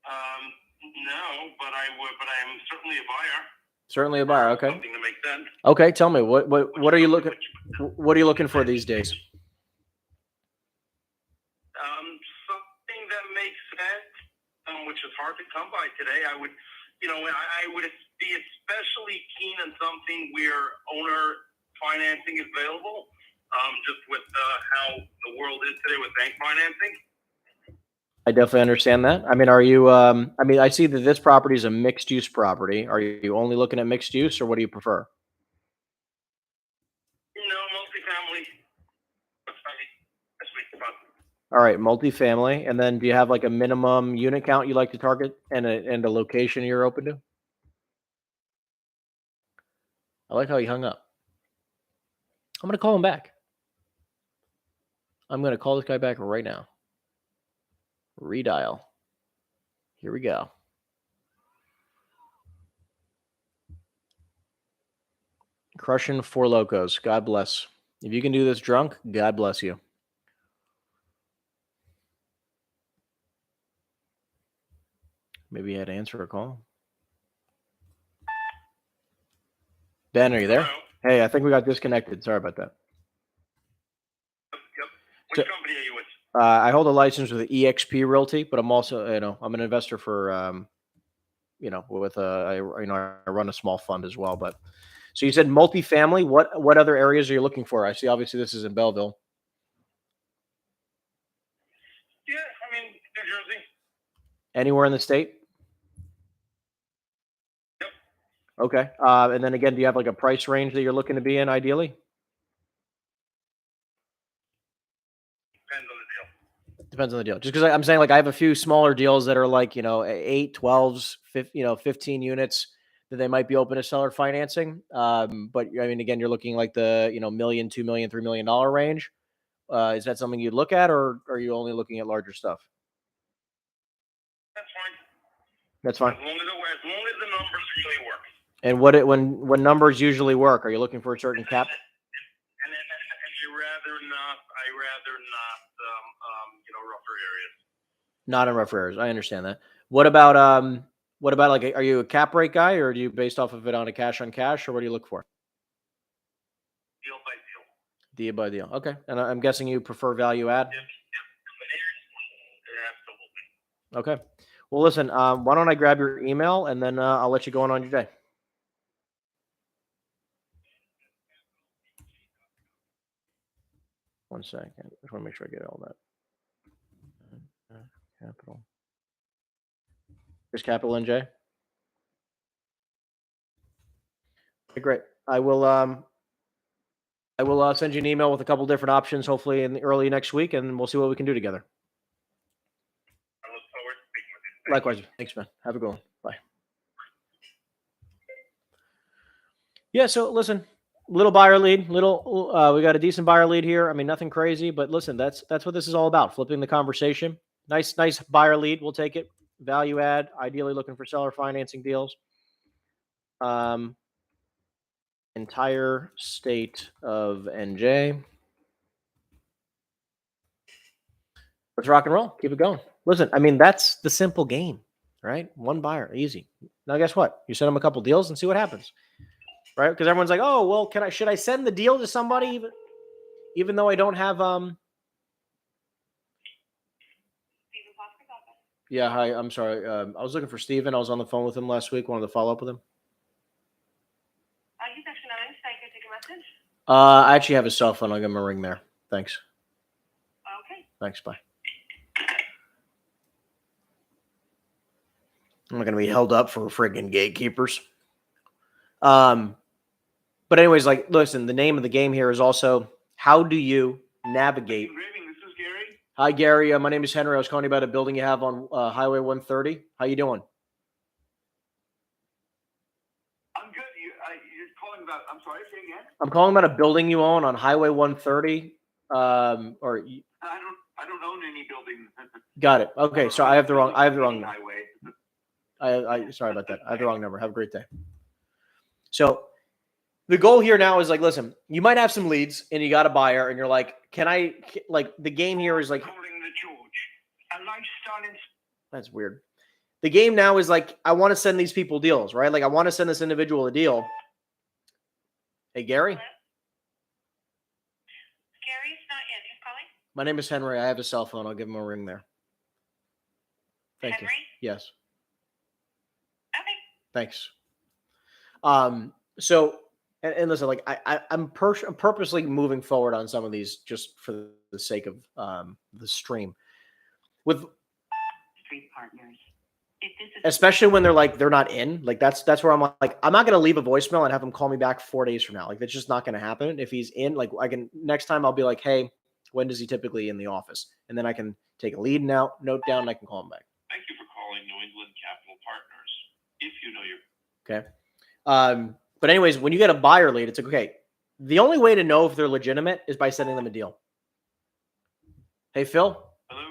No, but I am certainly a buyer. Certainly a buyer. Okay. Something to make sense. Okay. Tell me what are you looking? What are you looking for these days? Something that makes sense, which is hard to come by today. I would be especially keen on something where owner financing is available. Just with how the world is today with bank financing. I definitely understand that. I mean, are you? I see that this property is a mixed use property. Are you only looking at mixed use, or what do you prefer? No, multifamily. That's fun. All right, multifamily, and then do you have like a minimum unit count you like to target and a location you're open to? I like how he hung up. I'm gonna call him back. I'm gonna call this guy back right now. Redial. Here we go. Crushing Four Locos. God bless. If you can do this drunk, God bless you. Maybe you had to answer a call. Ben, are you there? Hello? Hey, I think we got disconnected. Sorry about that. Yep. Which company are you with? I hold a license with EXP Realty, but I'm also, I'm an investor for, I run a small fund as well. But so you said multifamily. What other areas are you looking for? I see. Obviously, this is in Belleville. Yeah, I mean New Jersey. Anywhere in the state? Yep. Okay. And then again, do you have like a price range that you're looking to be in ideally? Depends on the deal. Depends on the deal. Just because I'm saying, like, I have a few smaller deals that are like, 8, 12s, 15 units that they might be open to seller financing. But I mean, again, you're looking like the, $1 million, $2 million, $3 million range. Is that something you'd look at, or are you only looking at larger stuff? That's fine. That's fine. As long as the numbers really work. And when numbers usually work, are you looking for a certain cap? And I rather not, rougher areas. Not in rougher areas. I understand that. What about like, are you a cap rate guy, or do you based off of it on a cash on cash, or what do you look for? Deal by deal. Deal by deal. Okay. And I'm guessing you prefer value add? Yep. Absolutely. Okay. Well, listen, why don't I grab your email and then I'll let you go on your day. One second. I just want to make sure I get all that. Capital. Here's Capital NJ. Okay, great. I will send you an email with a couple different options, hopefully in the early next week, and we'll see what we can do together. I look forward to speaking with you. Likewise. Thanks, man. Have a good one. Bye. Yeah, so listen, little buyer lead, we got a decent buyer lead here. I mean, nothing crazy, but listen, that's what this is all about. Flipping the conversation. Nice buyer lead. We'll take it. Value add, ideally looking for seller financing deals. Entire state of NJ. Let's rock and roll. Keep it going. Listen, I mean, that's the simple game, right? One buyer, easy. Now, guess what? You send them a couple deals and see what happens, right? Because everyone's like, oh, well, should I send the deal to somebody even though I don't have Yeah, hi. I'm sorry. I was looking for Steven. I was on the phone with him last week. Wanted to follow up with him. He's actually not in, so I can take a message. I actually have his cell phone. I'll give him a ring there. Thanks. Okay. Thanks. Bye. I'm not going to be held up for friggin' gatekeepers. But anyways, like, listen, the name of the game here is also how do you navigate? This is Gary. Hi, Gary. My name is Henry. I was calling you about a building you have on Highway 130. How you doing? I'm good. You're calling about, I'm sorry, say again? I'm calling about a building you own on Highway 130. I don't own any buildings. Got it. Okay, so I have the wrong highway. I sorry about that. I have the wrong number. Have a great day. So the goal here now is like, listen, you might have some leads and you got a buyer and you're like, the game here is like, that's weird. The game now is like, I want to send these people deals, right? Like I want to send this individual a deal. Hey, Gary. Hello? Gary's not in. Who's calling? My name is Henry. I have a cell phone. I'll give him a ring there. Thank Henry? you. Yes. Okay. Thanks. So, and listen, like I'm purposely moving forward on some of these just for the sake of the stream. With Street partners. especially when they're not in, like that's where I'm like, I'm not going to leave a voicemail and have him call me back 4 days from now. Like that's just not going to happen. If he's in, like next time I'll be like, hey, when does he typically in the office? And then I can take a note down and I can call him back. Thank you for calling New England Capital Partners. If you know your Okay. But anyways, when you get a buyer lead, it's like, okay, the only way to know if they're legitimate is by sending them a deal. Hey, Phil. Hello?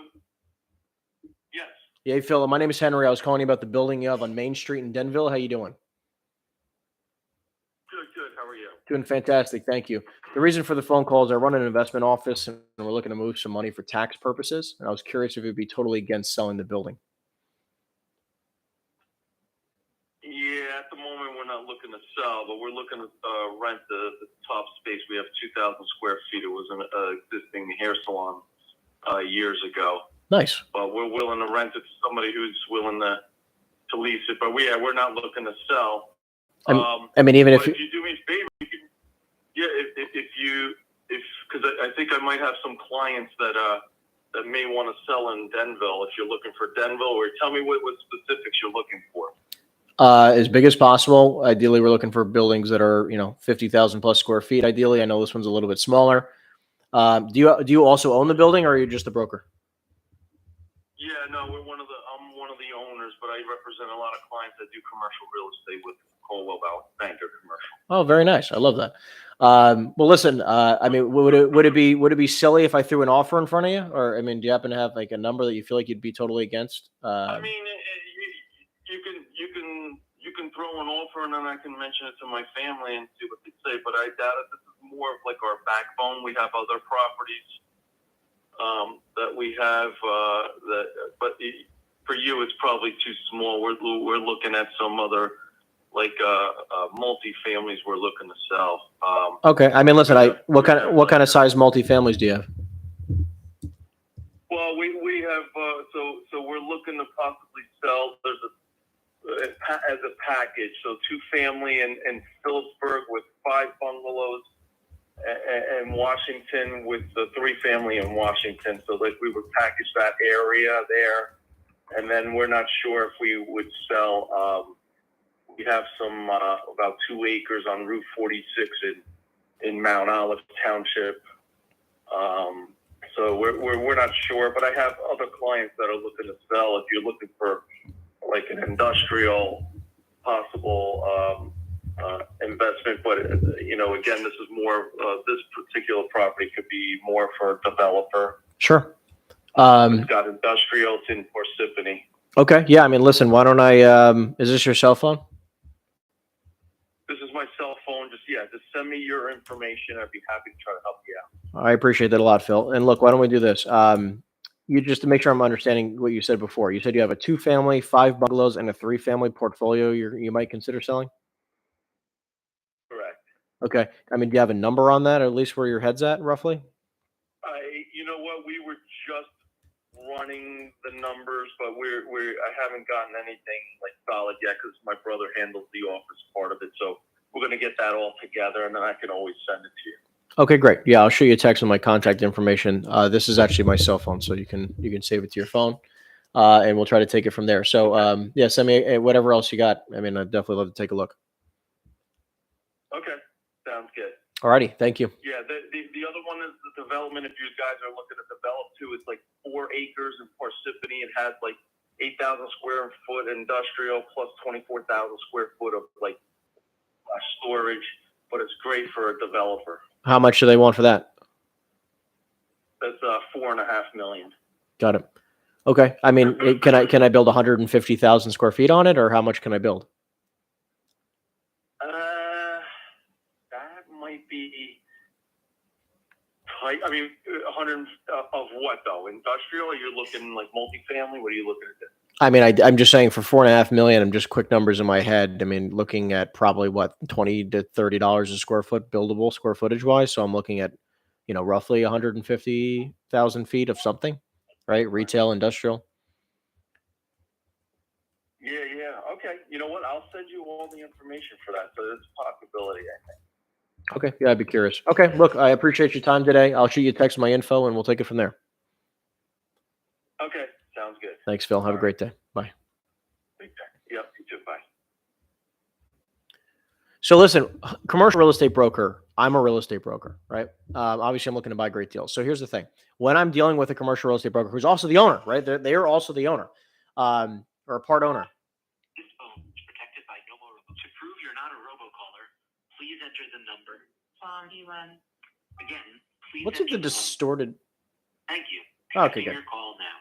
Yes. Yeah, hey, Phil. My name is Henry. I was calling you about the building you have on Main Street in Denville. How you doing? Good. How are you? Doing fantastic. Thank you. The reason for the phone call is I run an investment office and we're looking to move some money for tax purposes. And I was curious if you'd be totally against selling the building. Yeah, at the moment we're not looking to sell, but we're looking to rent the top space. We have 2,000 square feet. It was an existing hair salon years ago. Nice. But we're willing to rent it to somebody who's willing to lease it. But we're not looking to sell. I mean, even if you do me a favor, because I think I might have some clients that may want to sell in Denville. If you're looking for Denville, or tell me what specifics you're looking for. As big as possible. Ideally, we're looking for buildings that are 50,000 plus square feet. Ideally, I know this one's a little bit smaller. Do you also own the building, or are you just a broker? Yeah, no, I'm one of the owners, but I represent a lot of clients that do commercial real estate with Coldwell Banker Commercial. Oh, very nice. I love that. Well, listen. I mean, would it be silly if I threw an offer in front of you, or I mean, do you happen to have like a number that you feel like you'd be totally against? I mean, you can throw an offer, and then I can mention it to my family and see what they say. But I doubt it. This is more of like our backbone. We have other properties that we have but for you, it's probably too small. We're looking at some other like multi-families we're looking to sell. Okay. I mean, listen. What kind of size multi-families do you have? Well, we have so we're looking to possibly sell. There's as a package, so 2-family in Phillipsburg with 5 bungalows, and Washington with the 3-family in Washington. So like we would package that area there, and then we're not sure if we would sell. We have some about 2 acres on Route 46 in Mount Olive Township. So we're not sure, but I have other clients that are looking to sell. If you're looking for like an industrial possible investment. But again, this is more. This particular property could be more for a developer. Sure. It's got industrial. It's in Parsippany. Okay. Yeah. I mean, listen. Why don't I? Is this your cell phone? This is my cell phone. Just send me your information. I'd be happy to try to help you out. I appreciate that a lot, Phil. And look, why don't we do this? You just to make sure I'm understanding what you said before. You said you have a 2-family, 5 bungalows, and a 3-family portfolio. You might consider selling. Correct. Okay. I mean, do you have a number on that, or at least where your head's at, roughly? You know what? We were just running the numbers, but I haven't gotten anything like solid yet because my brother handles the office part of it. So we're going to get that all together, and then I can always send it to you. Okay, great. Yeah, I'll show you a text with my contact information. This is actually my cell phone, so you can save it to your phone, and we'll try to take it from there. So yeah, send me whatever else you got. I mean, I'd definitely love to take a look. Okay, sounds good. Alrighty, thank you. Yeah, the other one is the development. If you guys are looking to develop too, it's like 4 acres in Parsippany. It has like 8,000 square foot industrial plus 24,000 square foot of like storage, but it's great for a developer. How much do they want for that? That's $4.5 million. Got it. Okay. I mean, can I build 150,000 square feet on it, or how much can I build? That might be tight. I mean, 100 of what though? Industrial? Are you looking like multifamily? What are you looking at? I mean, I'm just saying for $4.5 million. I'm just quick numbers in my head. I mean, looking at probably what $20 to $30 a square foot buildable square footage wise. So I'm looking at, roughly 150,000 feet of something, right? Retail, industrial. Yeah. Okay. You know what? I'll send you all the information for that. So it's a possibility, I think. Okay. Yeah, I'd be curious. Okay. Look, I appreciate your time today. I'll shoot you a text with my info, and we'll take it from there. Okay. Sounds good. Thanks, Phil. Have a great day. Bye. Yep. You too. Bye. So listen, commercial real estate broker. I'm a real estate broker, right? Obviously, I'm looking to buy great deals. So here's the thing: when I'm dealing with a commercial real estate broker who's also the owner, right? They are also the owner, or a part owner. This phone is protected by no more. To prove you're not a robocaller, please enter the number. Again, please. What's with the distorted? Thank you. Okay, good. Your call now.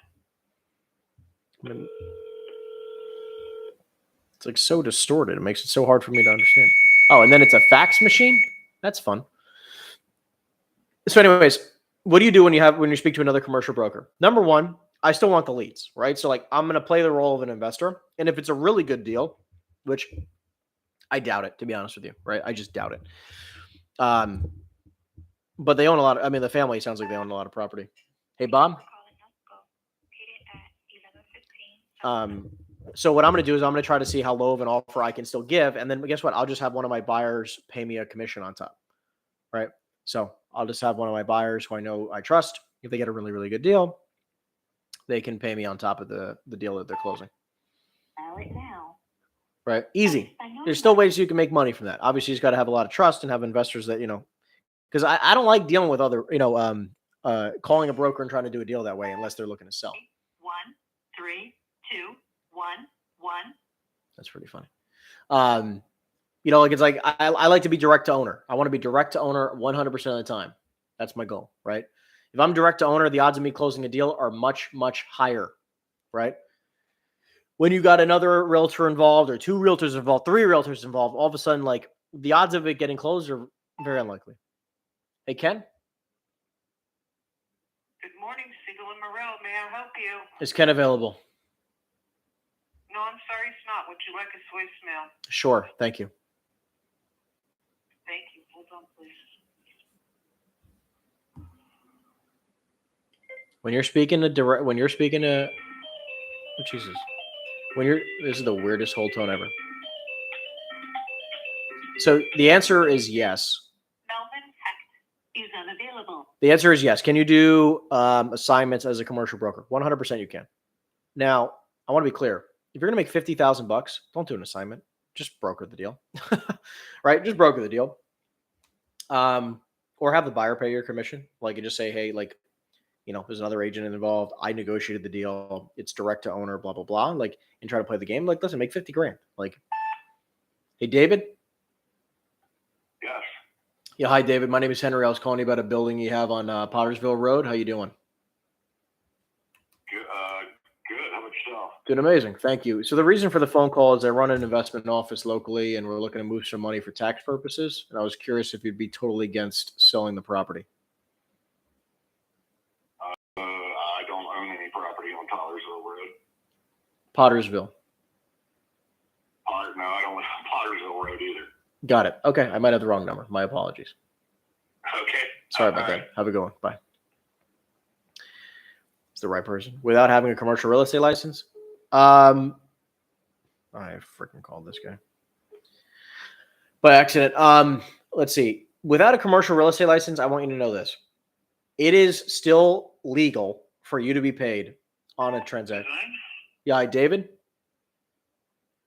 It's like so distorted. It makes it so hard for me to understand. Oh, and then it's a fax machine? That's fun. So anyways, what do you do when you speak to another commercial broker? Number one, I still want the leads, right? So like I'm going to play the role of an investor. And if it's a really good deal, which I doubt it, to be honest with you, right? I just doubt it. But they own a lot the family sounds like they own a lot of property. Hey, Bob? So what I'm going to do is I'm going to try to see how low of an offer I can still give. And then guess what? I'll just have one of my buyers pay me a commission on top, right? So I'll just have one of my buyers who I know I trust. If they get a really, really good deal, they can pay me on top of the deal that they're closing. Right? Easy. There's still ways you can make money from that. Obviously, you just got to have a lot of trust and have investors that, because I don't like dealing with other, calling a broker and trying to do a deal that way unless they're looking to sell. 1 3 2 1 1. That's pretty funny. It's like I like to be direct to owner. I want to be direct to owner 100% of the time. That's my goal, right? If I'm direct to owner, the odds of me closing a deal are much, much higher, right? When you got another realtor involved or 2 realtors involved, 3 realtors involved, all of a sudden, like the odds of it getting closed are very unlikely. Hey, Ken? Good morning, Siegel and Moreau. May I help you? Is Ken available? No, I'm sorry, it's not. Would you like a voicemail? Sure. Thank you. Thank you. Hold on, please. When you're speaking to oh, Jesus. This is the weirdest hold tone ever. So the answer is yes. Melvin Hecht is unavailable. The answer is yes. Can you do assignments as a commercial broker? 100% you can. Now, I want to be clear. If you're going to make $50,000, don't do an assignment. Just broker the deal, right? Just broker the deal. Or have the buyer pay your commission. Like you just say, hey, like, there's another agent involved. I negotiated the deal. It's direct to owner, blah, blah, blah. Like, and try to play the game. Like, listen, make 50 grand. Like, hey, David. Yeah, hi, David. My name is Henry. I was calling you about a building you have on Pottersville Road. How you doing? Good. Good. How about yourself? Doing amazing. Thank you. So the reason for the phone call is I run an investment office locally, and we're looking to move some money for tax purposes. And I was curious if you'd be totally against selling the property. I don't own any property on Pottersville Road. Pottersville. No, I don't own Pottersville Road either. Got it. Okay. I might have the wrong number. My apologies. Okay. Sorry about that. Have a good one. Bye. It's the right person. Without having a commercial real estate license? I freaking called this guy by accident. Let's see. Without a commercial real estate license, I want you to know this. It is still legal for you to be paid on a transaction. Yeah, hi, David.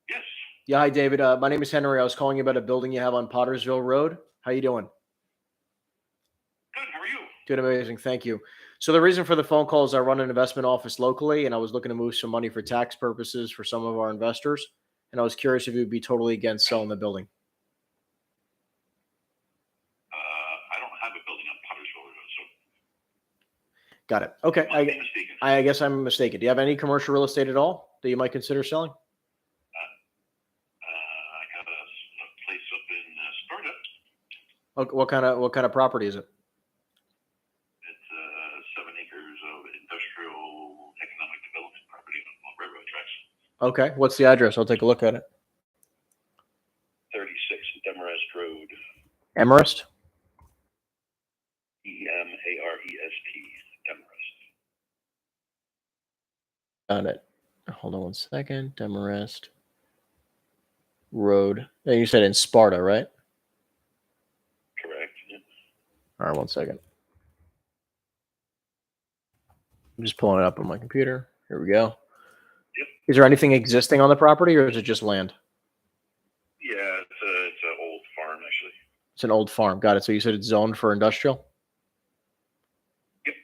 Yes. Yeah, hi, David. My name is Henry. I was calling you about a building you have on Pottersville Road. How you doing? Good. How are you? Doing amazing. Thank you. So the reason for the phone call is I run an investment office locally, and I was looking to move some money for tax purposes for some of our investors. And I was curious if you'd be totally against selling the building. I don't have a building on Pottersville Road, so. Got it. Okay. I might be mistaken. I guess I'm mistaken. Do you have any commercial real estate at all that you might consider selling? I got a place up in Sparta. Okay, what kind of property is it? It's 7 acres of industrial economic development property on railroad tracks. Okay. What's the address? I'll take a look at it. 36 Demarest Road. Emerest? Emarest. Demarest. Got it. Hold on one second. Demarest Road. And you said in Sparta, right? Correct. Yeah. All right, one second. I'm just pulling it up on my computer. Here we go. Yep. Is there anything existing on the property, or is it just land? Yeah, it's an old farm actually. It's an old farm. Got it. So you said it's zoned for industrial? Yep.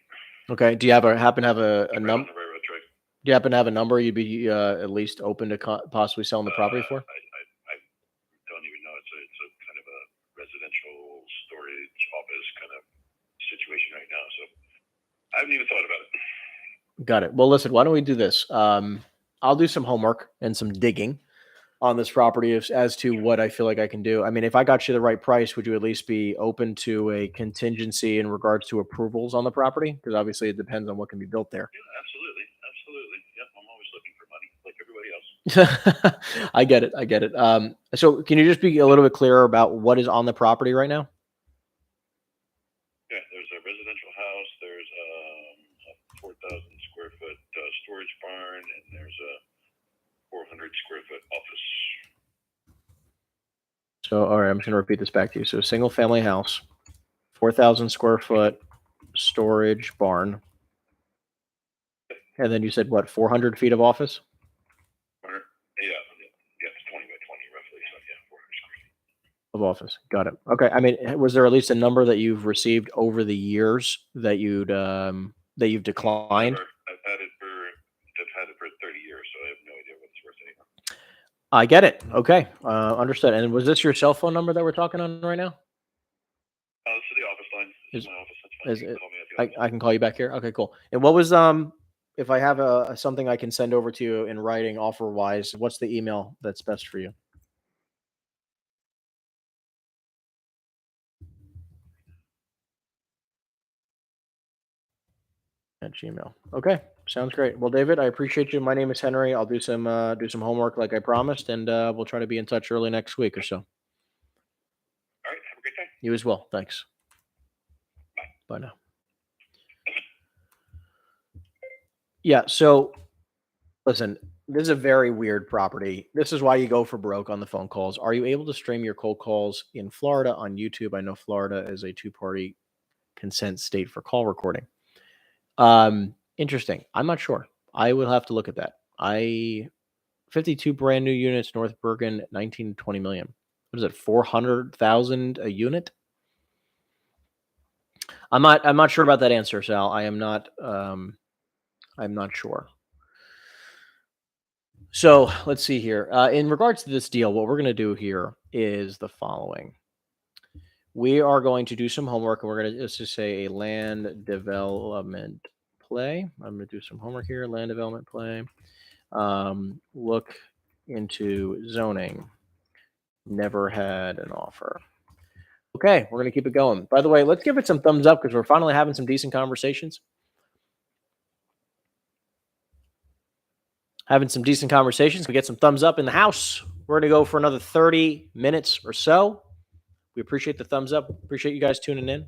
Okay. Do you happen to have a Right number? on the railroad track. Do you happen to have a number you'd be at least open to possibly selling the property for? I don't even know. It's a kind of a residential storage office kind of situation right now. So I haven't even thought about it. Got it. Well, listen, why don't we do this? I'll do some homework and some digging on this property as to what I feel like I can do. I mean, if I got you the right price, would you at least be open to a contingency in regards to approvals on the property? Because obviously it depends on what can be built there. Yeah, absolutely. Yep, I'm always looking for money like everybody else. I get it. So can you just be a little bit clearer about what is on the property right now? Yeah, there's a residential house. There's a 4,000 square foot storage barn, and there's a 400 square foot office. So, all right, I'm just going to repeat this back to you. So, single family house, 4,000 square foot storage barn. And then you said what, 400 feet of office? Yeah, it's 20 by 20 roughly. So yeah, 400 square feet. Of office. Got it. Okay. I mean, was there at least a number that you've received over the years that you've declined? I've had it for 30 years, so I have no idea what it's worth anymore. I get it. Okay. Understood. And was this your cell phone number that we're talking on right now? This is the office line. This is my office. That's fine. Is You it, can call me at the office. I can call you back here. Okay, cool. And what was if I have something I can send over to you in writing offer wise, what's the email that's best for you? At Gmail. Okay, sounds great. Well, David, I appreciate you. My name is Henry. I'll do some homework like I promised, and we'll try to be in touch early next week or so. All right. Have a great day. You as well. Thanks. Bye now. Yeah. So, listen, this is a very weird property. This is why you go for broke on the phone calls. Are you able to stream your cold calls in Florida on YouTube? I know Florida is a 2-party consent state for call recording. Interesting. I'm not sure. I will have to look at that. 52 brand new units, North Bergen, 19 to 20 million. What is it? 400,000 a unit? I'm not sure about that answer, Sal. I'm not sure. So let's see here. In regards to this deal, what we're going to do here is the following. we are going to do some homework, and we're going to just say a land development play. I'm going to do some homework here. Land development play. Look into zoning. Never had an offer. Okay, we're going to keep it going. By the way, let's give it some thumbs up because we're finally having some decent conversations. We get some thumbs up in the house. We're going to go for another 30 minutes or so. We appreciate the thumbs up. Appreciate you guys tuning in.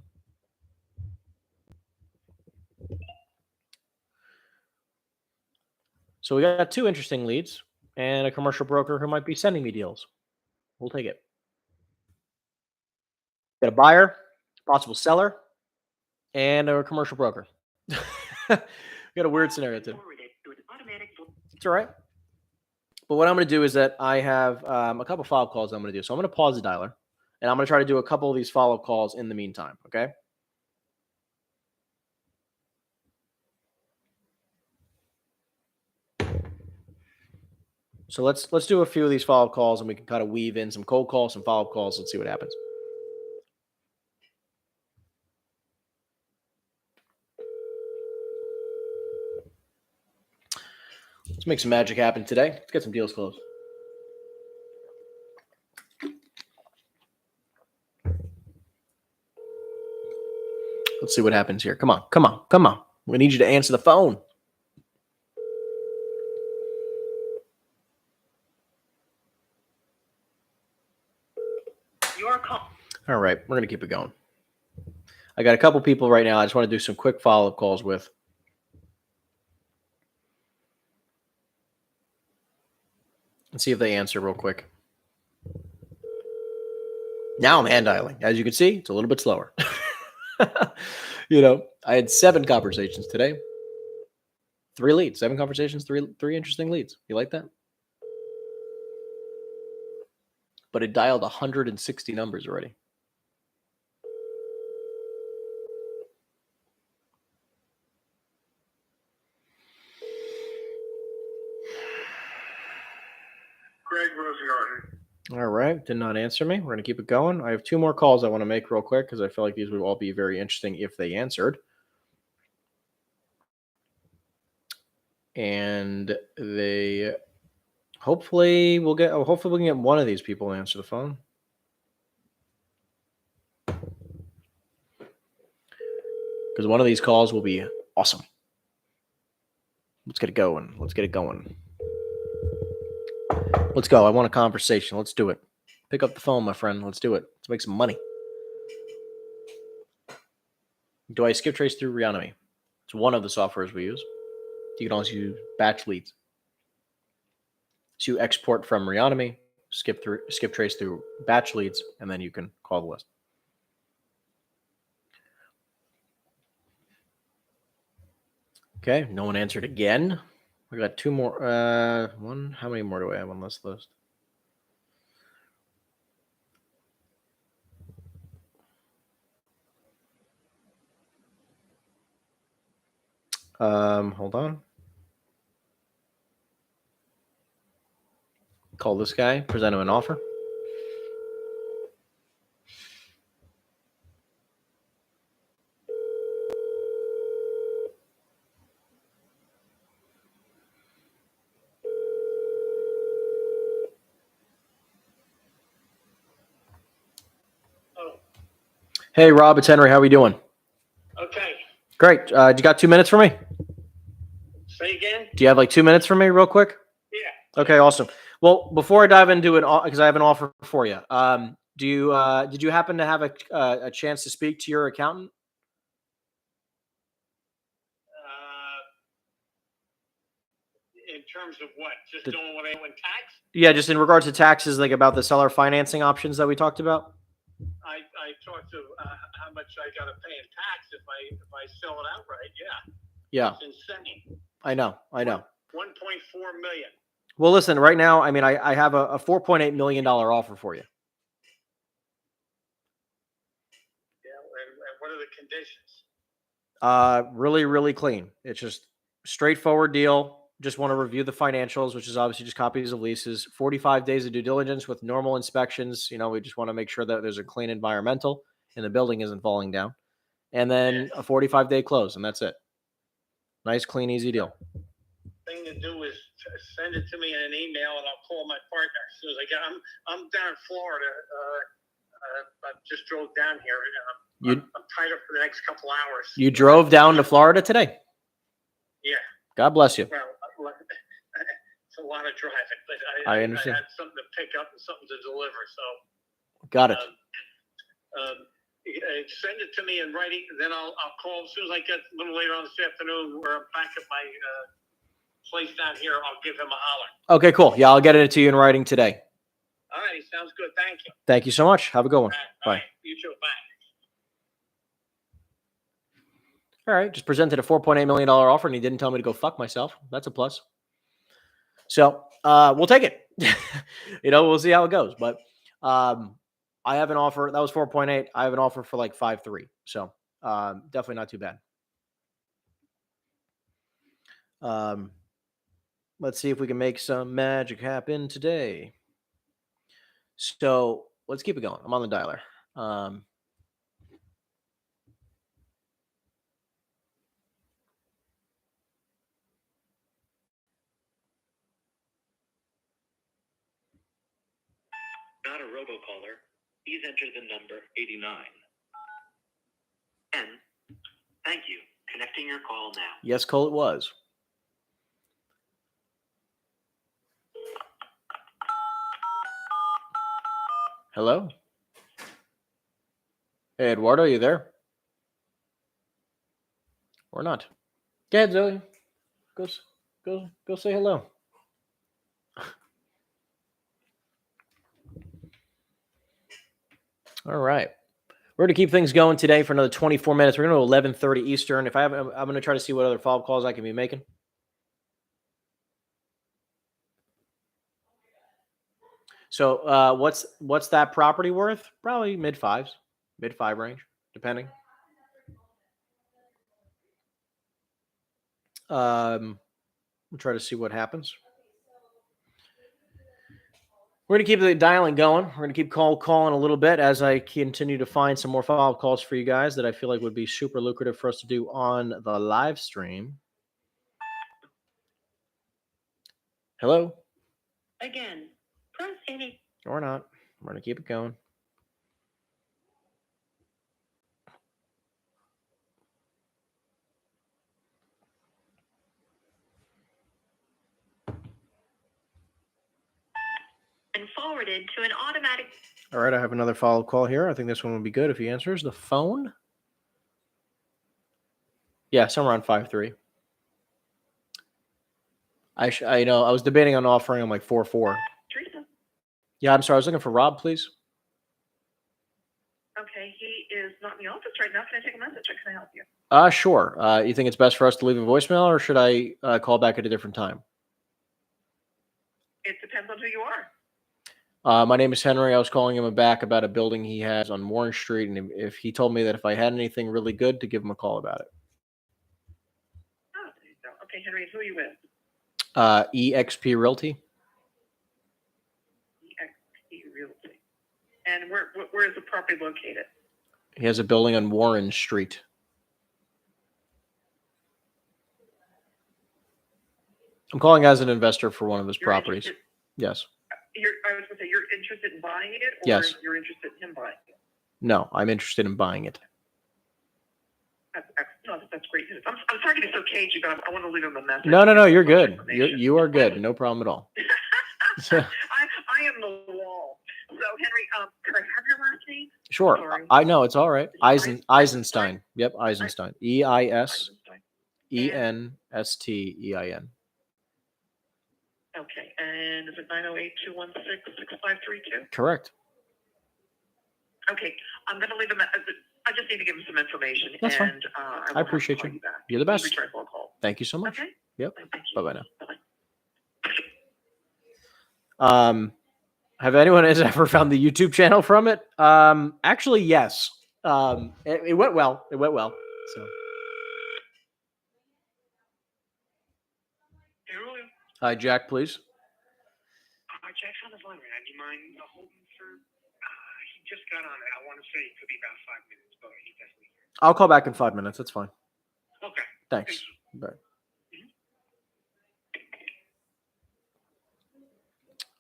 So we got 2 interesting leads and a commercial broker who might be sending me deals. We'll take it. Got a buyer, possible seller, and a commercial broker. We got a weird scenario today. It's all right. But what I'm going to do is that I have a couple follow-up calls I'm going to do. So I'm going to pause the dialer, and I'm going to try to do a couple of these follow-up calls in the meantime, okay? So let's do a few of these follow-up calls, and we can kind of weave in some cold calls, some follow-up calls. Let's see what happens. Let's make some magic happen today. Let's get some deals closed. Let's see what happens here. Come on. We need you to answer the phone. Your call. All right, we're going to keep it going. I got a couple people right now I just want to do some quick follow-up calls with. Let's see if they answer real quick. Now I'm hand dialing. As you can see, it's a little bit slower. I had 7 conversations today. 3 leads, 7 conversations, 3 interesting leads. You like that? But it dialed 160 numbers already. Greg Rosengarten. All right, did not answer me. We're going to keep it going. I have 2 more calls I want to make real quick because I feel like these would all be very interesting if they answered. And they hopefully we can get one of these people to answer the phone. Because one of these calls will be awesome. Let's get it going. Let's go. I want a conversation. Let's do it. Pick up the phone, my friend. Let's do it. Let's make some money. Do I skip trace through Reonomy? It's one of the softwares we use. You can also use batch leads. So you export from Reonomy, skip trace through batch leads, and then you can call the list. Okay, no one answered again. We got 2 more. One. How many more do I have on this list? Hold on. Call this guy, present him an offer. Oh, Hey, Rob, it's Henry. How are we doing? okay. Great. You got 2 minutes for me? Say again? Do you have like 2 minutes for me real quick? Yeah. Okay, awesome. Well, before I dive into it, because I have an offer for you, did you happen to have a chance to speak to your accountant? In terms of what? Just knowing what I owe in tax? Yeah, just in regards to taxes, like about the seller financing options that we talked about. I talked to how much I got to pay in tax if I sell it outright. Yeah. Yeah, It's insane. I know. 1.4 million. Well, listen, right now, I mean, I have a $4.8 million offer for you. Yeah. And what are the conditions? Really, really clean. It's just straightforward deal. Just want to review the financials, which is obviously just copies of leases, 45 days of due diligence with normal inspections. We just want to make sure that there's a clean environmental. and the building isn't falling down. And then a 45-day close, and that's it. Nice, clean, easy deal. Thing to do is send it to me in an email, and I'll call my partner as soon as I get. I'm down in Florida. I just drove down here. I'm tied up for the next couple hours. You drove down to Florida today? Yeah. God bless you. Well, it's a lot of driving, but I understand. I had something to pick up and something to deliver. So got it. Send it to me in writing, and then I'll call as soon as I get a little later on this afternoon, where I'm back at my place down here. I'll give him a holler. Okay, cool. Yeah, I'll get it to you in writing today. All right, sounds good. Thank you. Thank you so much. Have a good one. All Bye. right, you too. Bye. All right, just presented a $4.8 million offer, and he didn't tell me to go fuck myself. That's a plus. So we'll take it. We'll see how it goes. But I have an offer. That was 4.8. I have an offer for like 5.3. So definitely not too bad. Let's see if we can make some magic happen today. So let's keep it going. I'm on the dialer. Not a robocaller. Please enter the number 89. And thank you. Connecting your call now. Yes, Cole, it was. Hello? Hey, Eduardo, you there? Or not? Go ahead, Zoe. Go say hello. All right. We're going to keep things going today for another 24 minutes. We're going to 11:30 Eastern. I'm going to try to see what other follow-up calls I can be making. So what's that property worth? Probably mid-5 range, depending. We'll try to see what happens. We're going to keep the dialing going. We're going to keep calling a little bit as I continue to find some more follow-up calls for you guys that I feel like would be super lucrative for us to do on the live stream. Hello? Again, press any. Or not. We're going to keep it going. And forwarded to an automatic. All right, I have another follow-up call here. I think this one would be good if he answers the phone. Yeah, somewhere around 5.3. I know. I was debating on offering him like 4.4. Teresa. Yeah, I'm sorry. I was looking for Rob, please. Okay, he is not in the office right now. Can I take a message or can I help you? Sure. You think it's best for us to leave a voicemail, or should I call back at a different time? It depends on who you are. My name is Henry. I was calling him back about a building he has on Warren Street, and if he told me that if I had anything really good, to give him a call about it. Oh, there you go. Okay, Henry, who are you with? EXP Realty. EXP Realty. And where is the property located? He has a building on Warren Street. I'm calling as an investor for one of his properties. Yes. I was going to say, you're interested in buying it, or yes. You're interested in him buying it? No, I'm interested in buying it. That's great news. I'm sorry to be so cagey, but I want to leave him a message. No, you're good. You are good. No problem at all. I am the wall. So, Henry, can I have your last name? Sure. Sorry. I know, it's all right. Eisenstein. Yep, Eisenstein. EISENSTEIN. Okay, and is it 908-216-6532? Correct. Okay, I'm going to leave him. I just need to give him some information. That's fine. I appreciate you. You're the best. Return phone call. Thank you so much. Okay. Yep. Thank you. Bye-bye now. Bye-bye. Have anyone has ever found the YouTube channel from it? Actually, yes. It went well. It went well. So. Hi, Jack, please. Jack's on the line right now. Do you mind holding for? He just got on it. I want to say it could be about 5 minutes, but he definitely. I'll call back in 5 minutes. That's fine. Okay. Thanks. Bye.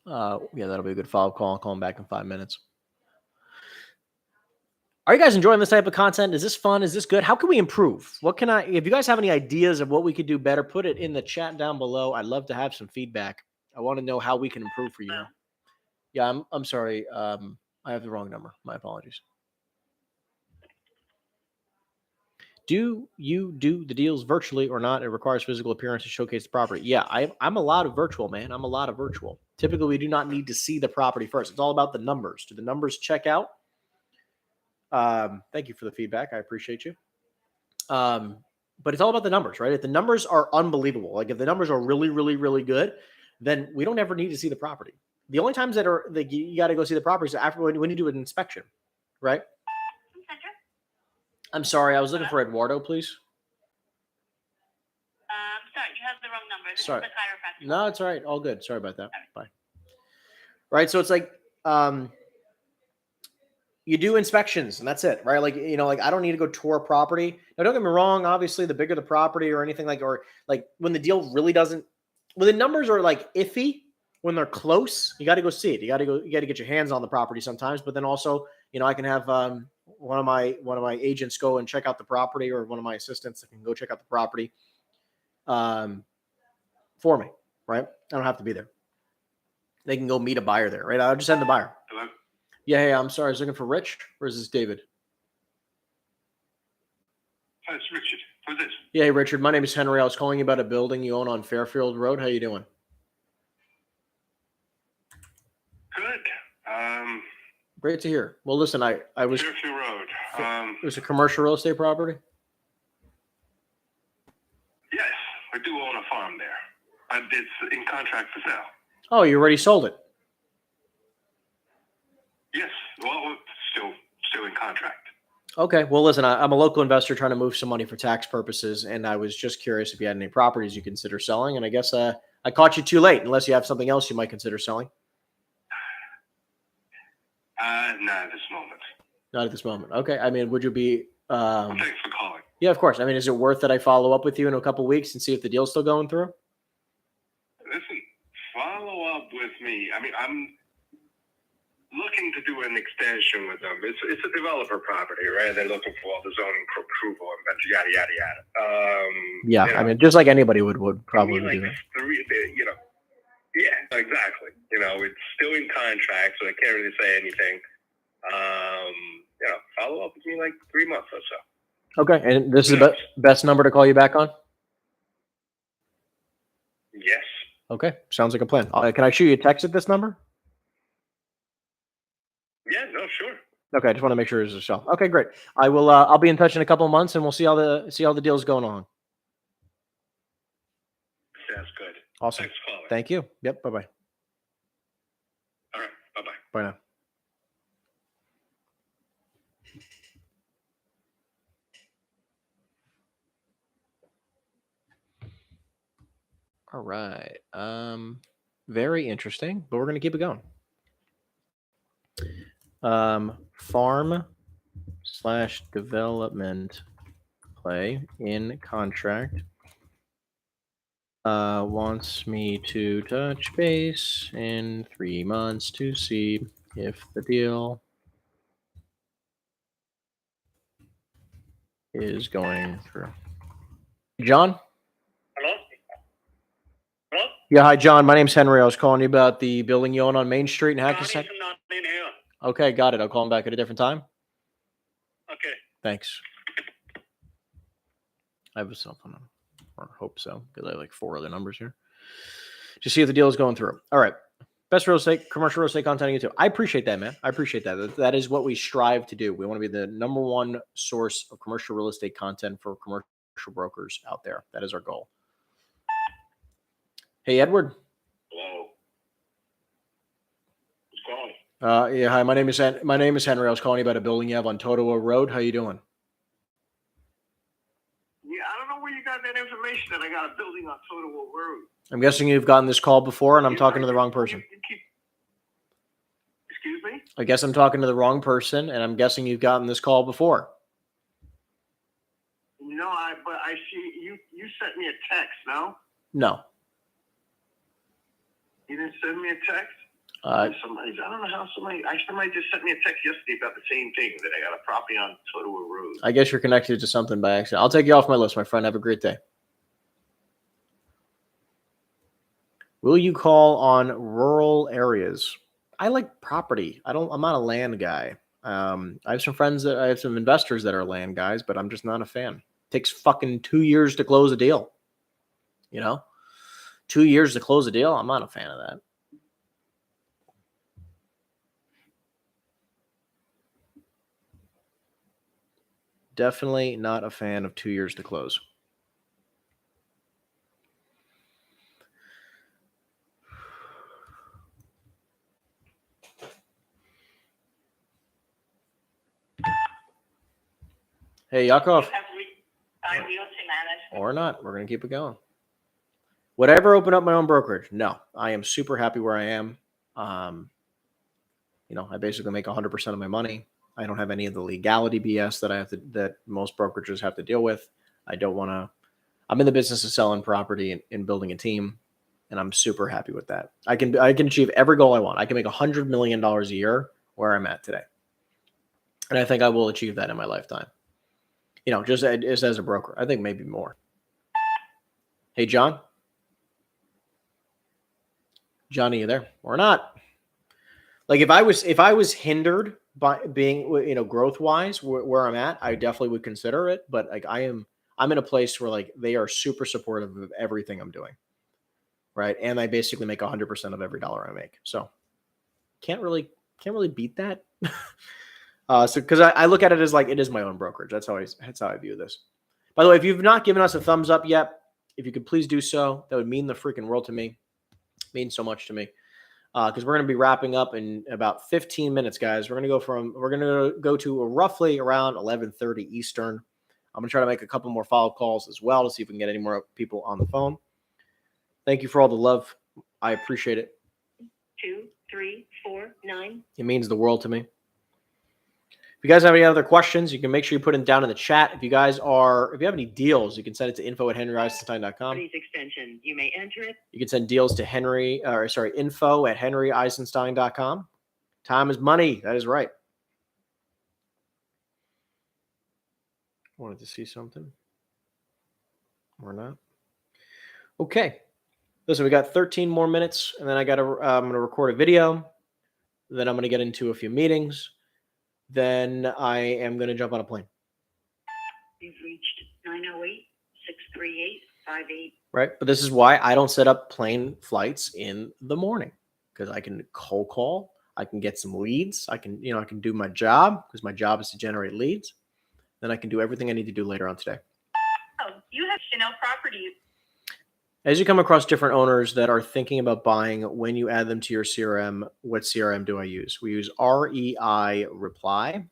Yeah, that'll be a good follow-up call. I'll call him back in 5 minutes. Are you guys enjoying this type of content? Is this fun? Is this good? How can we improve? If you guys have any ideas of what we could do better, put it in the chat down below. I'd love to have some feedback. I want to know how we can improve for you. Yeah, I'm sorry. I have the wrong number. My apologies. Do you do the deals virtually or not? It requires physical appearance to showcase the property. Yeah, I'm a lot of virtual, man. I'm a lot of virtual. Typically, we do not need to see the property first. It's all about the numbers. Do the numbers check out? Thank you for the feedback. I appreciate you. But it's all about the numbers, right? If the numbers are unbelievable, like if the numbers are really, really, really good, then we don't ever need to see the property. The only times that are like you got to go see the property is after when you do an inspection, right? I'm sorry, I was looking for Eduardo, please. Sorry, you have the wrong number. This Sorry. is the chiropractor. No, it's all right. All good. Sorry about that. Bye. Right. So it's like you do inspections and that's it, right? Like, like I don't need to go tour a property. Now, don't get me wrong. Obviously, the bigger the property or anything or when the deal really doesn't, when the numbers are like iffy, when they're close, you got to go see it. You got to get your hands on the property sometimes. But then also, I can have one of my agents go and check out the property, or one of my assistants that can go check out the property for me, right? I don't have to be there. They can go meet a buyer there, right? I'll just send the buyer. Hello? Yeah, hey, I'm sorry. I was looking for Rich, or is this David? Hi, it's Richard. Who's this? Yeah, hey, Richard. My name is Henry. I was calling you about a building you own on Fairfield Road. How you doing? Good. Great to hear. Well, listen, I was Fairfield Road. it was a commercial real estate property. Yes, I do own a farm there. It's in contract for sale. Oh, you already sold it. Yes. Well, still in contract. Okay. Well, listen, I'm a local investor trying to move some money for tax purposes, and I was just curious if you had any properties you consider selling. And I guess I caught you too late, unless you have something else you might consider selling. Not at this moment. Not at this moment. Okay. I mean, would you be? Well, thanks for calling. Yeah, of course. I mean, is it worth that I follow up with you in a couple of weeks and see if the deal's still going through? Listen, follow up with me. I mean, I'm looking to do an extension with them. It's a developer property, right? They're looking for all the zoning approval and yada yada yada. Yeah, I mean, just like anybody would probably do that. Yeah, exactly. It's still in contract, so I can't really say anything. Follow up with me like 3 months or so. Okay, and this is the best number to call you back on? Yes. Okay, sounds like a plan. Can I shoot you a text at this number? Yeah, no, sure. Okay, I just want to make sure it's a shelf. Okay, great. I will. I'll be in touch in a couple of months, and we'll see how the deal's going on. Sounds good. Awesome. Thanks for calling. Thank you. Yep. Bye-bye. All right. Bye-bye. Bye now. All right. Very interesting, but we're going to keep it going. Farm/development play in contract. Wants me to touch base in 3 months to see if the deal is going through. John? Hello? Hello? Yeah, hi, John. My name's Henry. I was calling you about the building you own on Main Street in Hackensack. Johnny's not in here. Okay, got it. I'll call him back at a different time. Okay. Thanks. I have a cell phone number, or hope so, because I have like 4 other numbers here. Just see if the deal is going through. All right. Best real estate, commercial real estate content on YouTube. I appreciate that, man. I appreciate that. That is what we strive to do. We want to be the #1 source of commercial real estate content for commercial brokers out there. That is our goal. Hey, Edward. Hello. Who's calling? Yeah, hi. My name is Henry. I was calling you about a building you have on Totowa Road. How you doing? Yeah, I don't know where you got that information that I got a building on Totowa Road. I'm guessing you've gotten this call before, and I'm talking to the wrong person. Excuse me? I guess I'm talking to the wrong person, and I'm guessing you've gotten this call before. No, but I see you sent me a text, no? No. You didn't send me a text? I don't know how somebody just sent me a text yesterday about the same thing, that I got a property on Totowa Road. I guess you're connected to something by accident. I'll take you off my list, my friend. Have a great day. Will you call on rural areas? I like property. I'm not a land guy. I have some investors that are land guys, but I'm just not a fan. It takes fucking 2 years to close a deal. 2 years to close a deal. I'm not a fan of that. Definitely not a fan of 2 years to close. Hey, Yakov. Or not. We're going to keep it going. Would I ever open up my own brokerage? No. I am super happy where I am. I basically make 100% of my money. I don't have any of the legality BS that most brokerages have to deal with. I'm in the business of selling property and building a team, and I'm super happy with that. I can achieve every goal I want. I can make $100 million a year where I'm at today. And I think I will achieve that in my lifetime. Just as a broker. I think maybe more. Hey, John. Johnny, you there or not? Like if I was hindered by being, growth wise where I'm at, I definitely would consider it. But like I'm in a place where like they are super supportive of everything I'm doing. Right. And I basically make 100% of every dollar I make. So can't really beat that. Because I look at it as like it is my own brokerage. That's how I view this. By the way, if you've not given us a thumbs up yet, if you could please do so, that would mean the freaking world to me. It means so much to me. Because we're going to be wrapping up in about 15 minutes, guys. We're going to go to roughly around 11:30 Eastern. I'm going to try to make a couple more follow-up calls as well to see if we can get any more people on the phone. Thank you for all the love. I appreciate it. 2, 3, 4, 9. It means the world to me. If you guys have any other questions, you can make sure you put them down in the chat. If you have any deals, you can send it to info@henryeisenstein.com. Please extension. You may enter it. You can send deals to info@henryeisenstein.com. Time is money. That is right. Wanted to see something or not? Okay. Listen, we got 13 more minutes, and then I'm going to record a video. Then I'm going to get into a few meetings. Then I am going to jump on a plane. You've reached 908-638-58. Right. But this is why I don't set up plane flights in the morning, because I can cold call. I can get some leads. I can do my job, because my job is to generate leads. Then I can do everything I need to do later on today. Oh, you have Chanel properties. As you come across different owners that are thinking about buying, when you add them to your CRM, what CRM do I use? We use REI Reply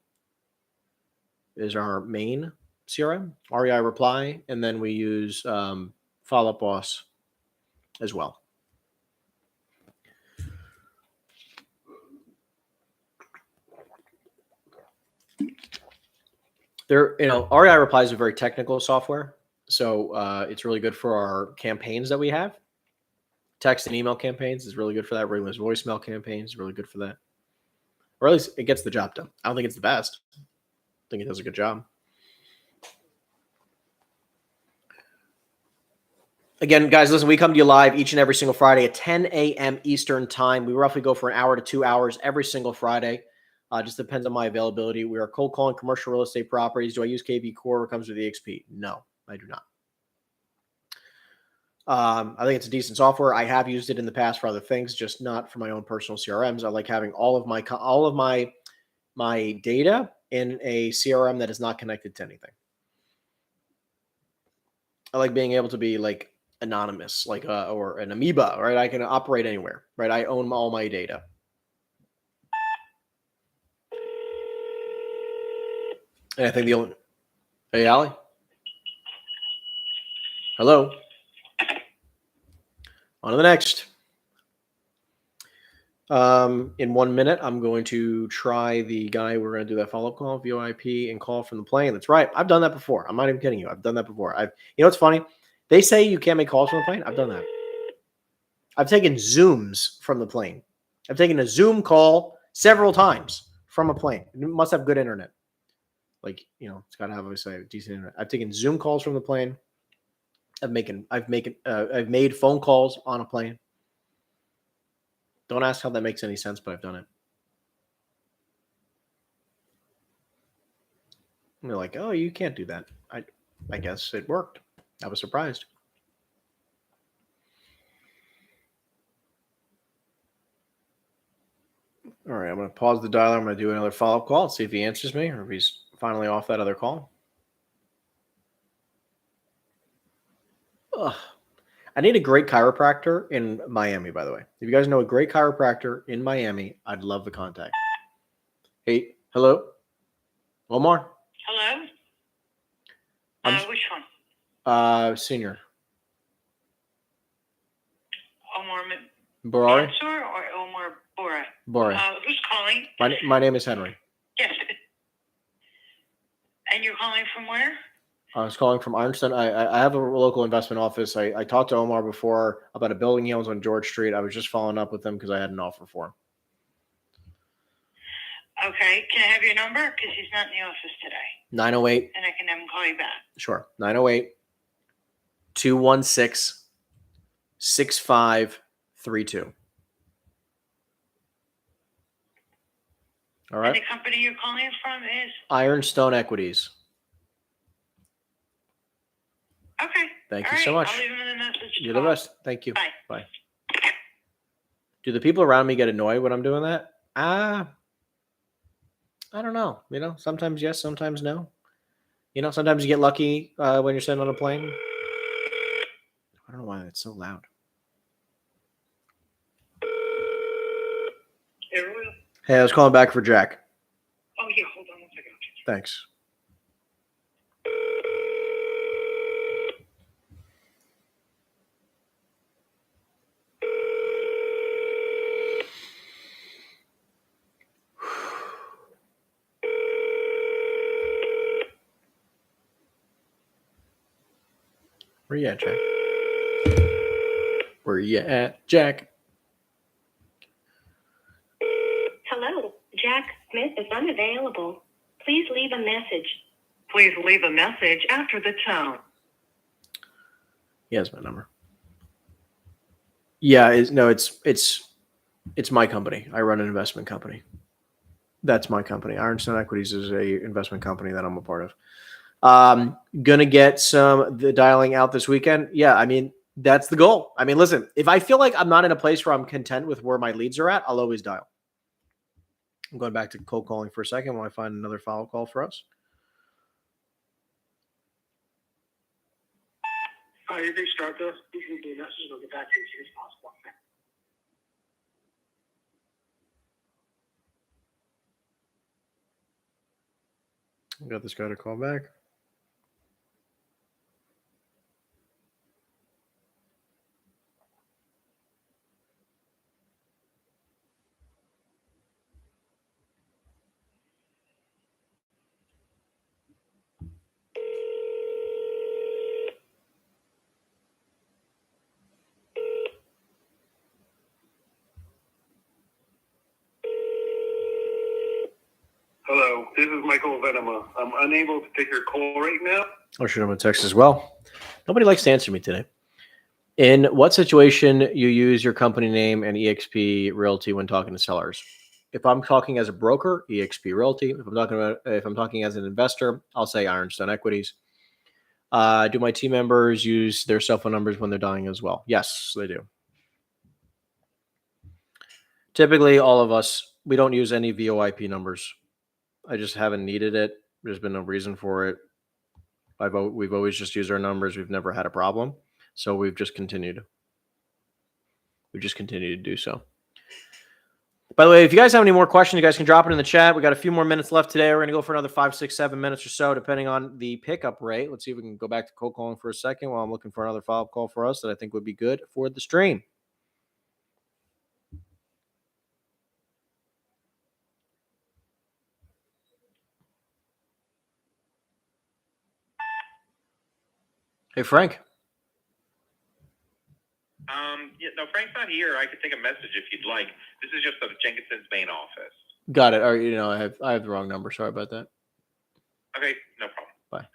is our main CRM, REI Reply, and then we use Follow Up Boss as well. REI Reply is a very technical software. So it's really good for our campaigns that we have. Text and email campaigns is really good for that. Regular voicemail campaigns is really good for that. Or at least it gets the job done. I don't think it's the best. I think it does a good job. Again, guys, listen, we come to you live each and every single Friday at 10 a.m. Eastern time. We roughly go for an hour to 2 hours every single Friday. Just depends on my availability. We are cold calling commercial real estate properties. Do I use KV Core when it comes to the EXP? No, I do not. I think it's a decent software. I have used it in the past for other things, just not for my own personal CRMs. I like having all of my data in a CRM that is not connected to anything. I like being able to be like anonymous, like or an amoeba, right? I can operate anywhere, right? I own all my data. And I think hey, Allie? Hello? On to the next. In 1 minute, I'm going to try the guy. We're going to do that follow-up call, VoIP, and call from the plane. That's right. I've done that before. I'm not even kidding you. I've done that before. You know what's funny? They say you can't make calls from the plane. I've done that. I've taken Zooms from the plane. I've taken a Zoom call several times from a plane. It must have good internet. Like, it's got to have, obviously, decent internet. I've taken Zoom calls from the plane. I've made phone calls on a plane. Don't ask how that makes any sense, but I've done it. And they're like, oh, you can't do that. I guess it worked. I was surprised. All right, I'm going to pause the dialer. I'm going to do another follow-up call, see if he answers me or if he's finally off that other call. Ugh. I need a great chiropractor in Miami, by the way. If you guys know a great chiropractor in Miami, I'd love the contact. Hey, hello? Omar? Hello? Which one? Senior. Omar Barari? Mansour or Omar Bora? Bora. Who's calling? My name is Henry. Yes. And you're calling from where? I was calling from Eisenstein. I have a local investment office. I talked to Omar before about a building he owns on George Street. I was just following up with him because I had an offer for him. Okay. Can I have your number? Because he's not in the office today. 908. And I can have him call you back. Sure. 908-216-6532. All right. And the company you're calling from is? Ironstone Equities. Okay. Thank you so much. I'll leave him in the message. You're the best. Thank you. Bye. Bye. Do the people around me get annoyed when I'm doing that? I don't know. Sometimes yes, sometimes no. Sometimes you get lucky when you're sitting on a plane. I don't know why that's so loud. Hey, I was calling back for Jack. Oh, yeah. Hold on 1 second. Thanks. Where you at, Jack? Where you at, Jack? Hello, Jack Smith is unavailable. Please leave a message. Please leave a message after the tone. He has my number. Yeah, it's my company. I run an investment company. That's my company. Ironstone Equities is a investment company that I'm a part of. Gonna get the dialing out this weekend. Yeah, that's the goal. Listen, if I feel like I'm not in a place where I'm content with where my leads are at, I'll always dial. I'm going back to cold calling for a second while I find another follow-up call for us. If they start this, you can do messages. We'll get back to you as soon as possible. I got this guy to call back. Hello, this is Michael Venema. I'm unable to take your call right now. I'll shoot him a text as well. Nobody likes to answer me today. In what situation you use your company name and EXP Realty when talking to sellers? If I'm talking as a broker, EXP Realty. If I'm talking as an investor, I'll say Ironstone Equities. Do my team members use their cell phone numbers when they're dialing as well? Yes, they do. Typically, all of us, we don't use any VoIP numbers. I just haven't needed it. There's been no reason for it. We've always just used our numbers. We've never had a problem. So we've just continued. We just continue to do so. By the way, if you guys have any more questions, you guys can drop it in the chat. We got a few more minutes left today. We're going to go for another 5, 6, 7 minutes or so, depending on the pickup rate. Let's see if we can go back to cold calling for a second while I'm looking for another follow-up call for us that I think would be good for the stream. Hey, Frank. Yeah, no, Frank's not here. I could take a message if you'd like. This is just the Jenkinson's main office. Got it. All right, I have the wrong number. Sorry about that. Okay, no problem. Bye.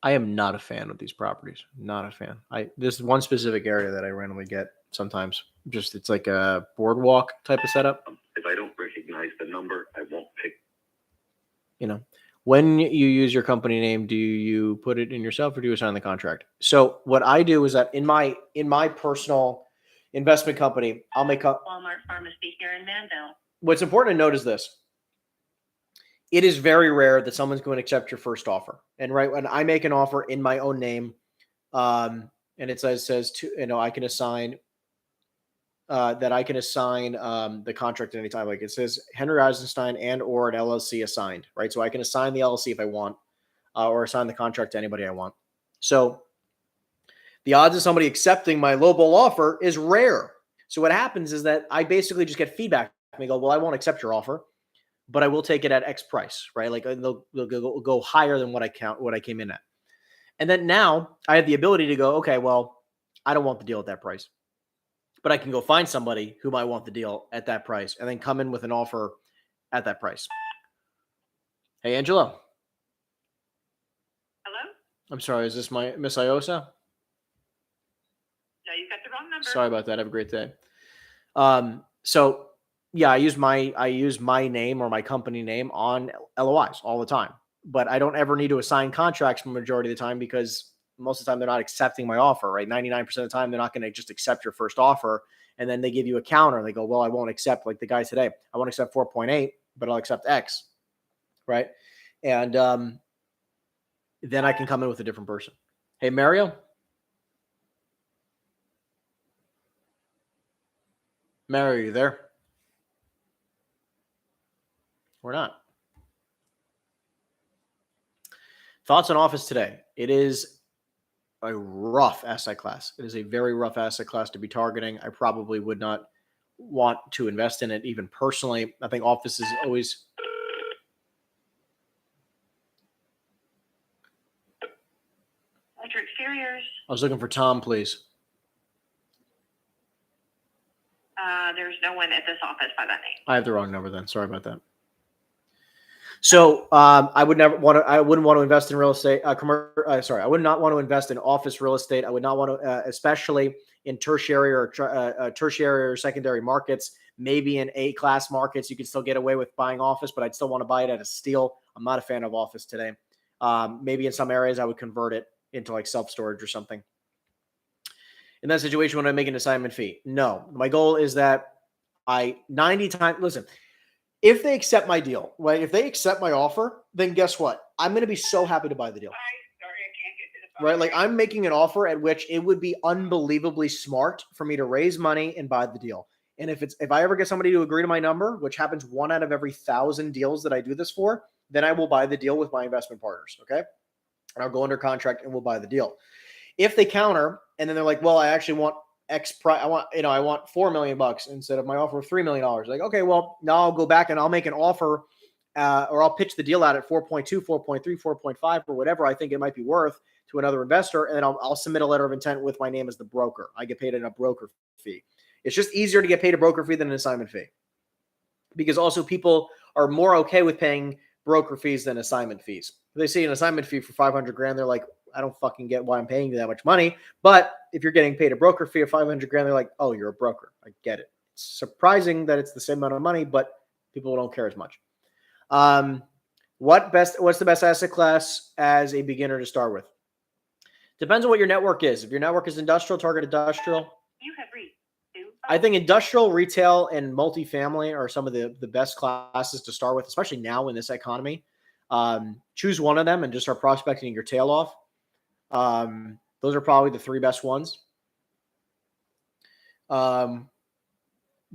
I am not a fan of these properties. Not a fan. This is one specific area that I randomly get sometimes. Just it's like a boardwalk type of setup. If I don't recognize the number, I won't pick. When you use your company name, do you put it in yourself or do you sign the contract? So what I do is that in my personal investment company, I'll make up Walmart Pharmacy here in Manville. What's important to note is this. It is very rare that someone's going to accept your first offer. And right when I make an offer in my own name, and it says I can assign the contract at any time. Like it says Henry Eisenstein and or an LLC assigned, right? So I can assign the LLC if I want, or assign the contract to anybody I want. So the odds of somebody accepting my lowball offer is rare. So what happens is that I basically just get feedback. They go, well, I won't accept your offer, but I will take it at X price, right? Like they'll go higher than what I came in at. And then now I have the ability to go, okay, well, I don't want the deal at that price, but I can go find somebody who might want the deal at that price and then come in with an offer at that price. Hey, Angela. Hello? I'm sorry. Is this my Miss Iosa? No, you got the wrong number. Sorry about that. Have a great day. So yeah, I use my name or my company name on LOIs all the time, but I don't ever need to assign contracts for the majority of the time because most of the time they're not accepting my offer, right? 99% of the time, they're not going to just accept your first offer. And then they give you a counter and they go, well, I won't accept, like the guy today, I won't accept 4.8, but I'll accept X. Right. And then I can come in with a different person. Hey, Mario. Mario, are you there? We're not. Thoughts on office today. It is a rough asset class. It is a very rough asset class to be targeting. I probably would not want to invest in it even personally. I think office is always... Exteriors. I was looking for Tom, please. There's no one at this office by that name. I have the wrong number then. Sorry about that. So I wouldn't want to invest in real estate. I would not want to invest in office real estate. I would not want to, especially in tertiary or secondary markets. Maybe in A-class markets, you can still get away with buying office, but I'd still want to buy it at a steal. I'm not a fan of office today. Maybe in some areas, I would convert it into like self-storage or something. In that situation, when I make an assignment fee, no. My goal is that listen, if they accept my deal, right? If they accept my offer, then guess what? I'm going to be so happy to buy the deal. Sorry, I can't get to the phone. Right? Like I'm making an offer at which it would be unbelievably smart for me to raise money and buy the deal. And if I ever get somebody to agree to my number, which happens 1 out of every 1,000 deals that I do this for, then I will buy the deal with my investment partners. Okay. And I'll go under contract and we'll buy the deal. If they counter and then they're like, well, I actually want X price. I want $4 million instead of my offer of $3 million. Like, okay, well, now I'll go back and I'll make an offer or I'll pitch the deal out at 4.2, 4.3, 4.5 or whatever I think it might be worth to another investor. And then I'll submit a letter of intent with my name as the broker. I get paid in a broker fee. It's just easier to get paid a broker fee than an assignment fee because also people are more okay with paying broker fees than assignment fees. If they see an assignment fee for $500,000, they're like, I don't fucking get why I'm paying you that much money. But if you're getting paid a broker fee of $500,000, they're like, oh, you're a broker. I get it. It's surprising that it's the same amount of money, but people don't care as much. What's the best asset class as a beginner to start with? Depends on what your network is. If your network is industrial, target industrial. You have reached. I think industrial, retail, and multifamily are some of the best classes to start with, especially now in this economy. Choose one of them and just start prospecting your tail off. Those are probably the 3 best ones. What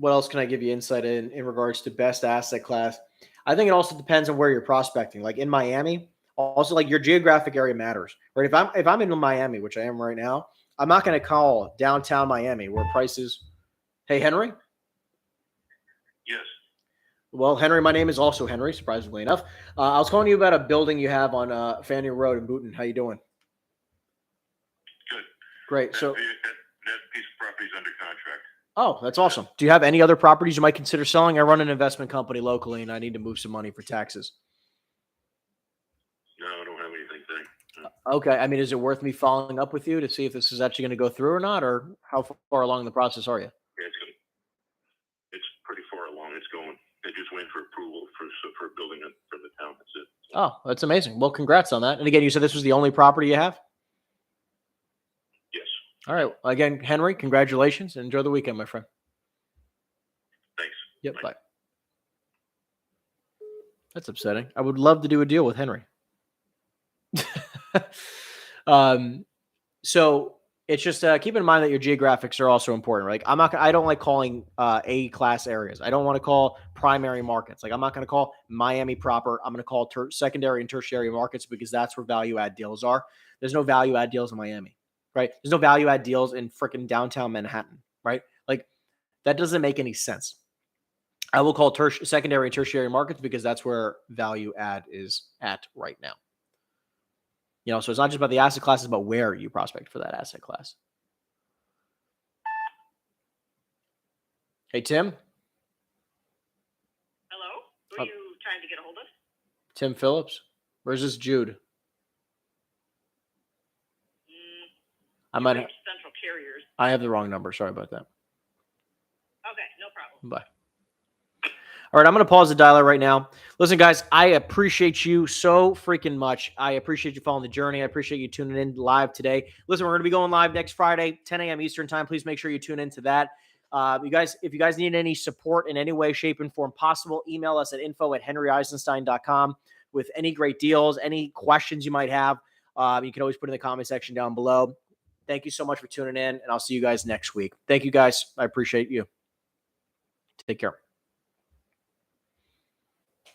else can I give you insight in regards to best asset class? I think it also depends on where you're prospecting. Like in Miami, also like your geographic area matters, right? If I'm in Miami, which I am right now, I'm not going to call downtown Miami where prices. Hey, Henry. Yes. Well, Henry, my name is also Henry, surprisingly enough. I was calling you about a building you have on Faneuil Road in Booton. How you doing? Great. So that piece of property is under contract. oh, that's awesome. Do you have any other properties you might consider selling? I run an investment company locally, and I need to move some money for taxes. No, I don't have anything there. No. Okay. I mean, is it worth me following up with you to see if this is actually going to go through or not, or how far along the process are you? Yeah, it's pretty far along. It's going. They're just waiting for approval for building it from the town. That's it. Oh, that's amazing. Well, congrats on that. And again, you said this was the only property you have? Yes. All right. Again, Henry, congratulations and enjoy the weekend, my friend. Thanks. Yep. Bye. That's upsetting. I would love to do a deal with Henry. So it's just keep in mind that your geographics are also important. Like I don't like calling A class areas. I don't want to call primary markets. Like I'm not going to call Miami proper. I'm going to call secondary and tertiary markets because that's where value add deals are. There's no value add deals in Miami, right? There's no value add deals in freaking downtown Manhattan, right? Like that doesn't make any sense. I will call secondary and tertiary markets because that's where value add is at right now. You know, so it's not just about the asset class, it's about where you prospect for that asset class. Hey, Tim. Hello? Who are you trying to get a hold of? Tim Phillips. Where's this Jude? I might have Central Carriers. I have the wrong number. Sorry about that. Okay, no problem. Bye. All right, I'm going to pause the dialer right now. Listen, guys, I appreciate you so freaking much. I appreciate you following the journey. I appreciate you tuning in live today. Listen, we're going to be going live next Friday, 10 a.m. Eastern time. Please make sure you tune into that. You guys, if you guys need any support in any way, shape, and form possible, email us at info@henryeisenstein.com with any great deals, any questions you might have. You can always put in the comment section down below. Thank you so much for tuning in, and I'll see you guys next week. Thank you, guys. I appreciate you. Take care.